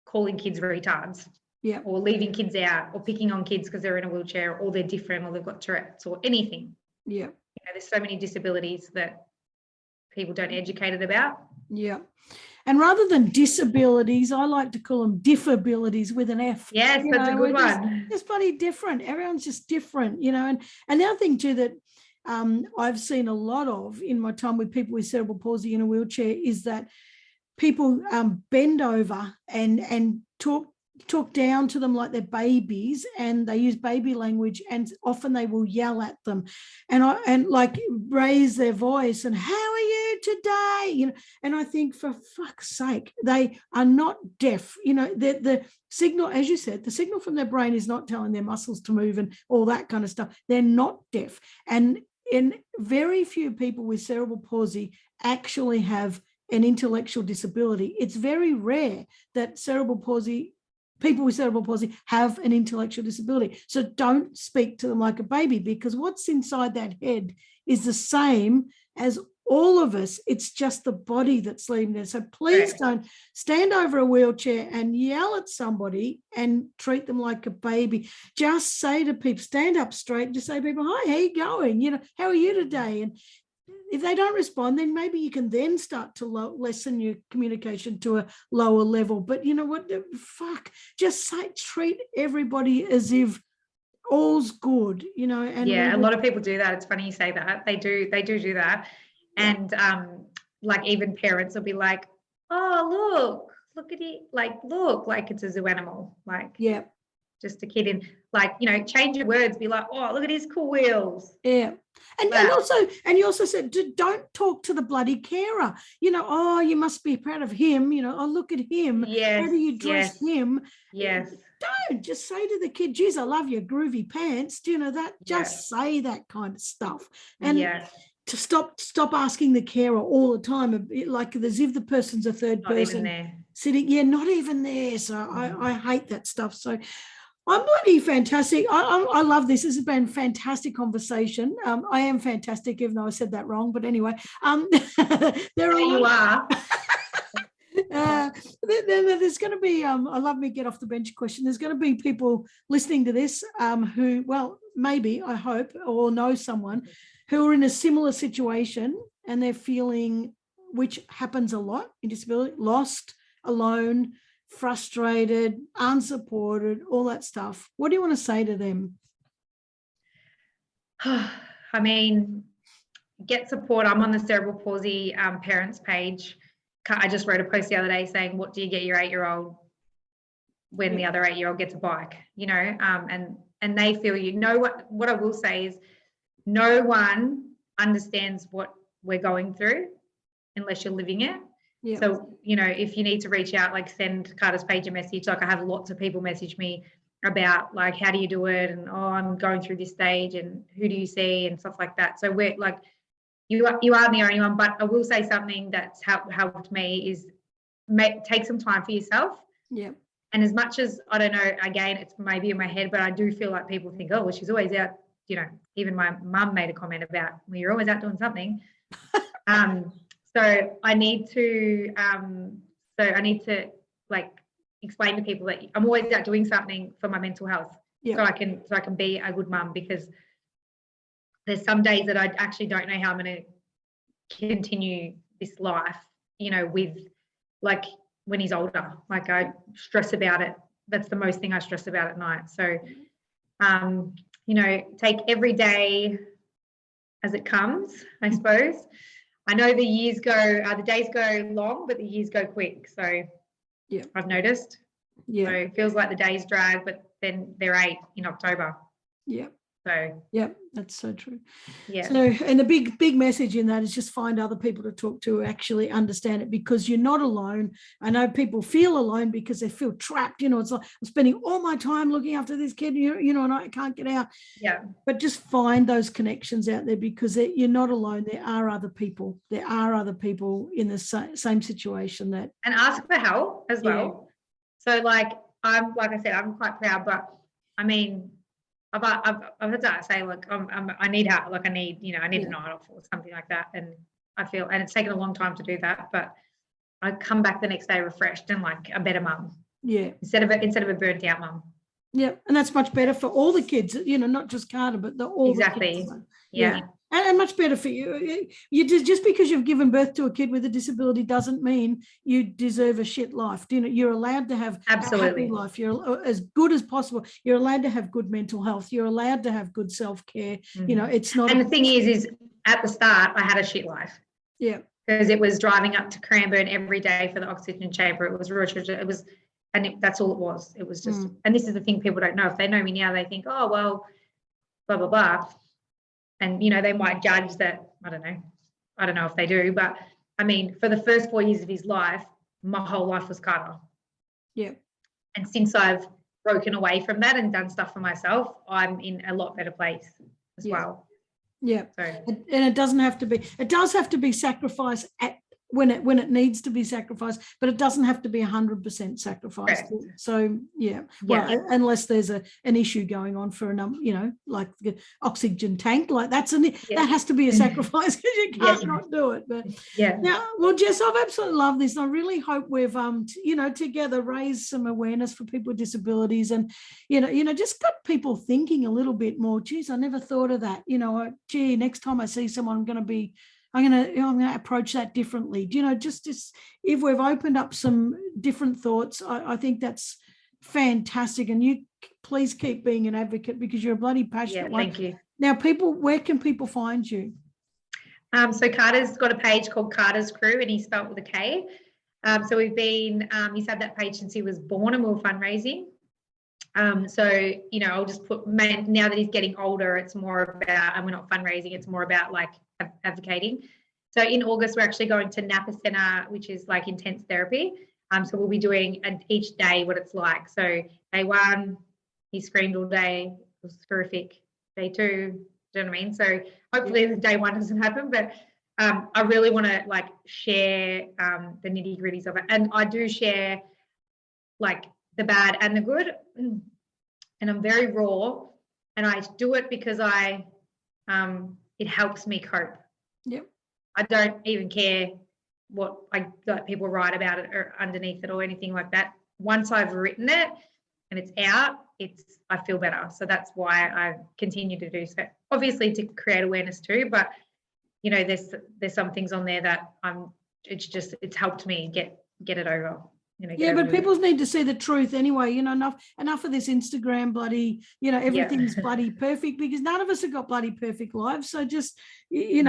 calling kids retards. Yeah. Or leaving kids out or picking on kids because they're in a wheelchair or they're different or they've got Tourette's or anything. Yeah. You know, there's so many disabilities that people don't educate it about. Yeah. And rather than disabilities, I like to call them Diff Abilities with an F. Yes, that's a good one. Just bloody different. Everyone's just different, And the other thing too that I've seen a lot of in my time with people with cerebral palsy in a wheelchair is that people bend over and talk down to them like they're babies, and they use baby language, and often they will yell at them and like raise their voice and how are you today, and I think, for fuck's sake, they are not deaf. The signal, as you said, the signal from their brain is not telling their muscles to move and all that kind of stuff. They're not deaf, and very few people with cerebral palsy actually have an intellectual disability. It's very rare that people with cerebral palsy have an intellectual disability. So don't speak to them like a baby, because what's inside that head is the same as all of us. It's just the body that's leaving there. So please don't stand over a wheelchair and yell at somebody and treat them like a baby. Just say to people, stand up straight, just say to people, hi, how are you going? How are you today? And if they don't respond, then maybe you can then start to lessen your communication to a lower level. But you know what? Fuck, just treat everybody as if all's good, And yeah, a lot of people do that. It's funny you say that. They do that. And like even parents will be like, oh, look at it. Look like it's a zoo animal. Yeah. Just a kid in, change your words, be like, oh, look at his cool wheels. Yeah. And you also said, don't talk to the bloody carer. Oh, you must be proud of him. Oh, look at him. Yes. How do you dress him? Yes. Don't just say to the kid, geez, I love your groovy pants. Do you know that? Just say that kind of stuff. And to stop asking the carer all the time, like as if the person's a third person sitting. Yeah, not even there. So I hate that stuff. So I'm bloody fantastic. I love this. This has been a fantastic conversation. I am fantastic, even though I said that wrong. But anyway, there you are. There's going to be, I love me get off the bench question. There's going to be people listening to this who, well, maybe, I hope, or know someone who are in a similar situation, and they're feeling, which happens a lot in disability, lost, alone, frustrated, unsupported, all that stuff. What do you want to say to them? I mean, get support. I'm on the cerebral palsy parents page. I just wrote a post the other day saying, what do you get your 8-year-old when the other 8-year-old gets a bike? And they feel what I will say is, no one understands what we're going through unless you're living it. Yeah. So, if you need to reach out, send Carter's page a message. I have lots of people message me about how do you do it? And, I'm going through this stage, and who do you see, and stuff like that. So we're you aren't the only one, but I will say something that's helped me is take some time for yourself. Yeah. And as much as, I don't know, again, it's maybe in my head, but I do feel like people think, oh, well, she's always out. Even my mum made a comment about, well, you're always out doing something. So I need to explain to people that I'm always out doing something for my mental health. Yeah. So I can be a good mum, because there's some days that I actually don't know how I'm going to continue this life, with when he's older. I stress about it. That's the most thing I stress about at night. So take every day as it comes, I suppose. I know the days go long, but the years go quick. So yeah, I've noticed. Yeah. So it feels like the days drag, but then they're 8 in October. Yeah. So yeah, that's so true. Yeah. So, and the big message in that is just find other people to talk to who actually understand it, because you're not alone. I know people feel alone because they feel trapped. It's like, I'm spending all my time looking after this kid, and I can't get out. Yeah. But just find those connections out there, because you're not alone. There are other people. There are other people in the same situation and ask for help as well. So I'm, like I said, I'm quite proud, but I mean, I've had to say, I need help. I need a night off or something like that. And I feel, and it's taken a long time to do that, but I come back the next day refreshed and a better mum. Yeah. Instead of a burnt out mum. Yeah. And that's much better for all the kids, not just Carter, but all exactly. The kids. Yeah. And much better for you. Just because you've given birth to a kid with a disability doesn't mean you deserve a shit life. You're allowed to have a happy life. You're as good as possible. You're allowed to have good mental health. You're allowed to have good self-care. It's not. And the thing is at the start, I had a shit life. Yeah. Because it was driving up to Cranbourne every day for the oxygen chamber. It was that's all it was. It was just, and this is the thing people don't know. If they know me now, they think, oh, well, blah, blah, blah. And, they might judge that. I don't know if they do, but I mean, for the first 4 years of his life, my whole life was Carter. Yeah. And since I've broken away from that and done stuff for myself, I'm in a lot better place as well. Yeah. So. And it doesn't have to be, it does have to be sacrificed when it needs to be sacrificed, but it doesn't have to be 100% sacrificed. Correct. So well, unless there's an issue going on for like the oxygen tank, like that has to be a sacrifice because you can't not do it. But now, well, Jess, I've absolutely loved this. And I really hope we've together raised some awareness for people with disabilities, and just got people thinking a little bit more. Geez, I never thought of that. Gee, next time I see someone, I'm going to approach that differently. Just if we've opened up some different thoughts, I think that's fantastic. And you please keep being an advocate because you're a bloody passionate one. Thank you. Now, where can people find you? So Carter's got a page called Carter's Crew, and he's spelled with a K. So we've been, he's had that page since he was born, and we were fundraising. So, I'll just put, now that he's getting older, it's more about, and we're not fundraising, it's more about like advocating. So in August, we're actually going to Napa Centre, which is like intense therapy. So we'll be doing each day what it's like. So day 1, he screamed all day. It was horrific. Day 2, do you know what I mean? So hopefully day 1 doesn't happen, but I really want to like share the nitty gritties of it. And I do share like the bad and the good, and I'm very raw, and I do it because it helps me cope. Yep. I don't even care what people write about it or underneath it or anything like that. Once I've written it and it's out, I feel better. So that's why I continue to do so. Obviously to create awareness too, but there's some things on there that it's helped me get it over. But people need to see the truth anyway. Enough of this Instagram bloody, everything's bloody perfect, because none of us have got bloody perfect lives. So just, we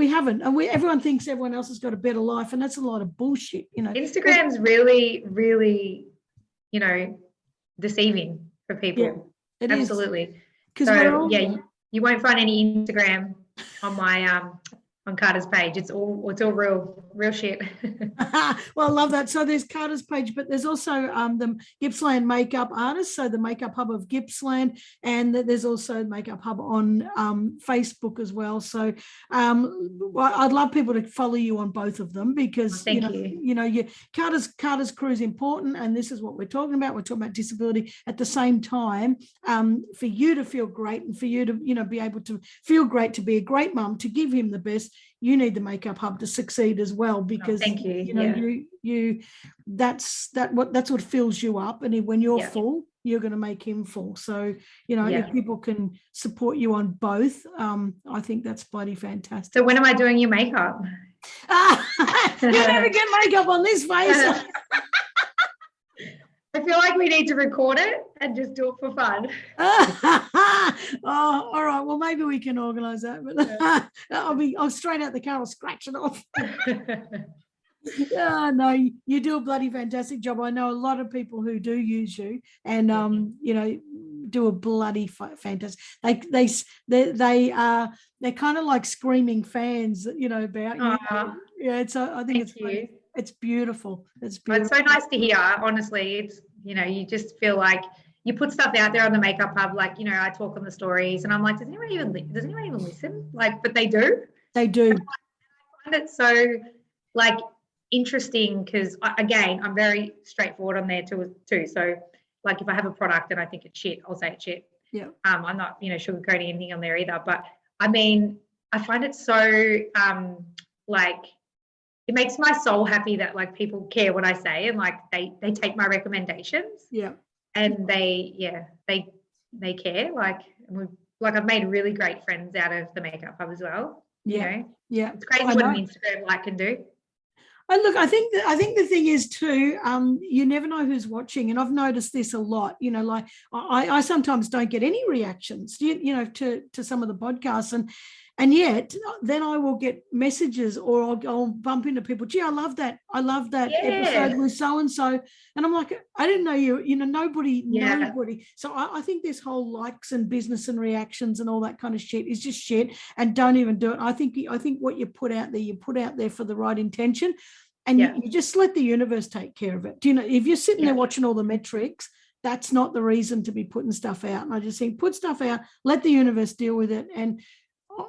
haven't, and everyone thinks everyone else has got a better life, and that's a lot of bullshit. Instagram's really, really, deceiving for people. Yeah, it absolutely. Because you won't find any Instagram on my on Carter's page. It's all real shit. Well, I love that. So there's Carter's page, but there's also the Gippsland Makeup Artists, so the Makeup Hub of Gippsland, and there's also Makeup Hub on Facebook as well. So I'd love people to follow you on both of them, because Carter's Crew is important, and this is what we're talking about. We're talking about disability at the same time. For you to feel great, and for you to be able to feel great, to be a great mum, to give him the best, you need the Makeup Hub to succeed as well, because thank you. That's what fills you up, and when you're full, you're going to make him full. So if people can support you on both, I think that's bloody fantastic. So when am I doing your makeup? You never get makeup on this face. I feel like we need to record it and just do it for fun. Oh, all right. Well, maybe we can organise that. But I'll straight out the car, I'll scratch it off. No, you do a bloody fantastic job. I know a lot of people who do use you, and do a bloody fantastic. They're kind of like screaming fans, about you. Yeah, I think it's beautiful. It's beautiful. It's so nice to hear. Honestly, it's you just feel like you put stuff out there on the Makeup Hub. Like I talk on the stories, and I'm like, does anyone even listen? Like, but they do. They do. I find it so interesting, because I'm very straightforward on there too. So like if I have a product and I think it's shit, I'll say it's shit. Yeah. I'm not sugarcoating anything on there either. But I mean, I find it so it makes my soul happy that people care what I say, and they take my recommendations. Yeah. And they care. like I've made really great friends out of the makeup hub as well. You know, it's crazy what an Instagram like can do. And look, I think the thing is too, you never know who's watching, and I've noticed this a lot. You know, like I sometimes don't get any reactions, you know, to some of the podcasts, and yet then I will get messages, or I'll bump into people. Gee, I love that episode with so and so, and I'm like, I didn't know you. You know, nobody. So I think this whole likes and business and reactions and all that kind of shit is just shit, and don't even do it. I think what you put out there for the right intention. And you just let the universe take care of it. Do you know, if you're sitting there watching all the metrics, that's not the reason to be putting stuff out. And I just think put stuff out, let the universe deal with it. And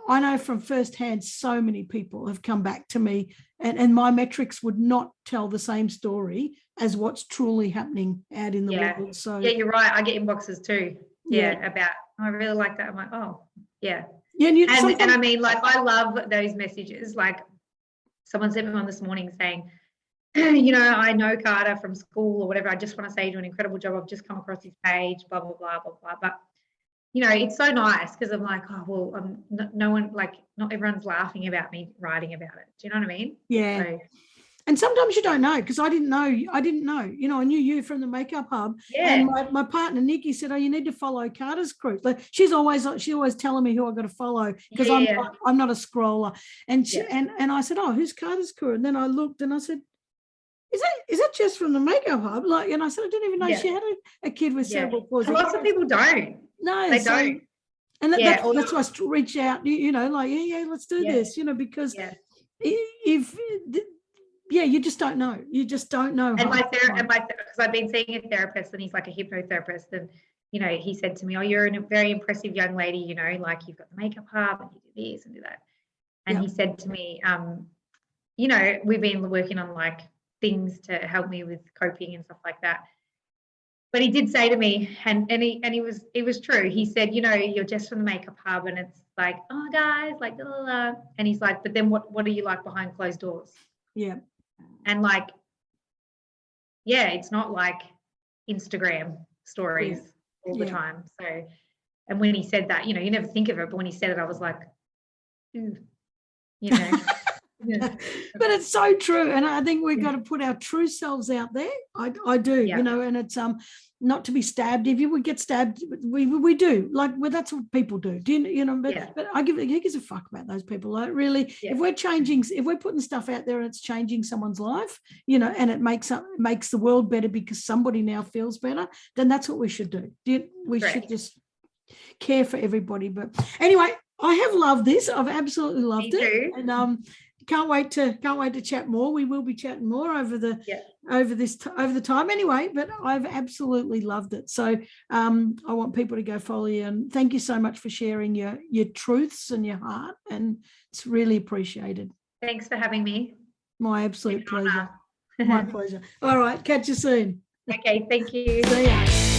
I know from firsthand, so many people have come back to me, and my metrics would not tell the same story as what's truly happening out in the world. So you're right. I get inboxes too. About, I really like that. I'm like, oh, yeah. And I mean, like, I love those messages. Like, someone sent me one this morning saying, you know, I know Karter from school or whatever. I just want to say you do an incredible job. I've just come across his page, blah, blah, blah, blah, blah. But, you know, it's so nice because I'm like, oh, well, no one, like, not everyone's laughing about me writing about it. Do you know what I mean? Yeah. So, and sometimes you don't know, because I didn't know. You know, I knew you from the makeup hub. Yeah. And my partner Nikki said, "Oh, you need to follow Karter's crew." Like, she's always telling me who I got to follow, because I'm not a scroller. And and I said, "Oh, who's Karter's crew?" And then I looked and I said, "Is that just from the makeup hub?" Like, and I said, "I didn't even know she had a kid with cerebral palsy." Lots of people don't. No, they don't. And that's why I reached out. You know, like let's do this. You know, because if you just don't know. You just don't know. And because I've been seeing a therapist, and he's like a hypnotherapist, and you know, he said to me, "Oh, you're a very impressive young lady. You know, like you've got the makeup hub, and you do this and do that." And he said to me, "You know, we've been working on like things to help me with coping and stuff like that." But he did say to me, and it was true. He said, "You know, you're just from the makeup hub, and it's like, oh, guys, like, blah, blah, blah." And he's like, "But then what are you like behind closed doors?" Yeah. And like, it's not like Instagram stories all the time. So, and when he said that, you know, you never think of it, but when he said it, I was like, ooh, you know. But it's so true, and I think we've got to put our true selves out there. I do, you know, and it's not to be stabbed. If you would get stabbed, we do, like, well, that's what people do. Do you know? But who gives a fuck about those people? Like, really, if we're putting stuff out there and it's changing someone's life, you know, and it makes the world better because somebody now feels better, then that's what we should do. We should just care for everybody. But anyway, I have loved this. I've absolutely loved it, and can't wait to chat more. We will be chatting more over the time anyway, but I've absolutely loved it. So I want people to go follow you, and thank you so much for sharing your truths and your heart, and it's really appreciated. Thanks for having me. My absolute pleasure. My pleasure. All right, catch you soon. Okay, thank you. See ya.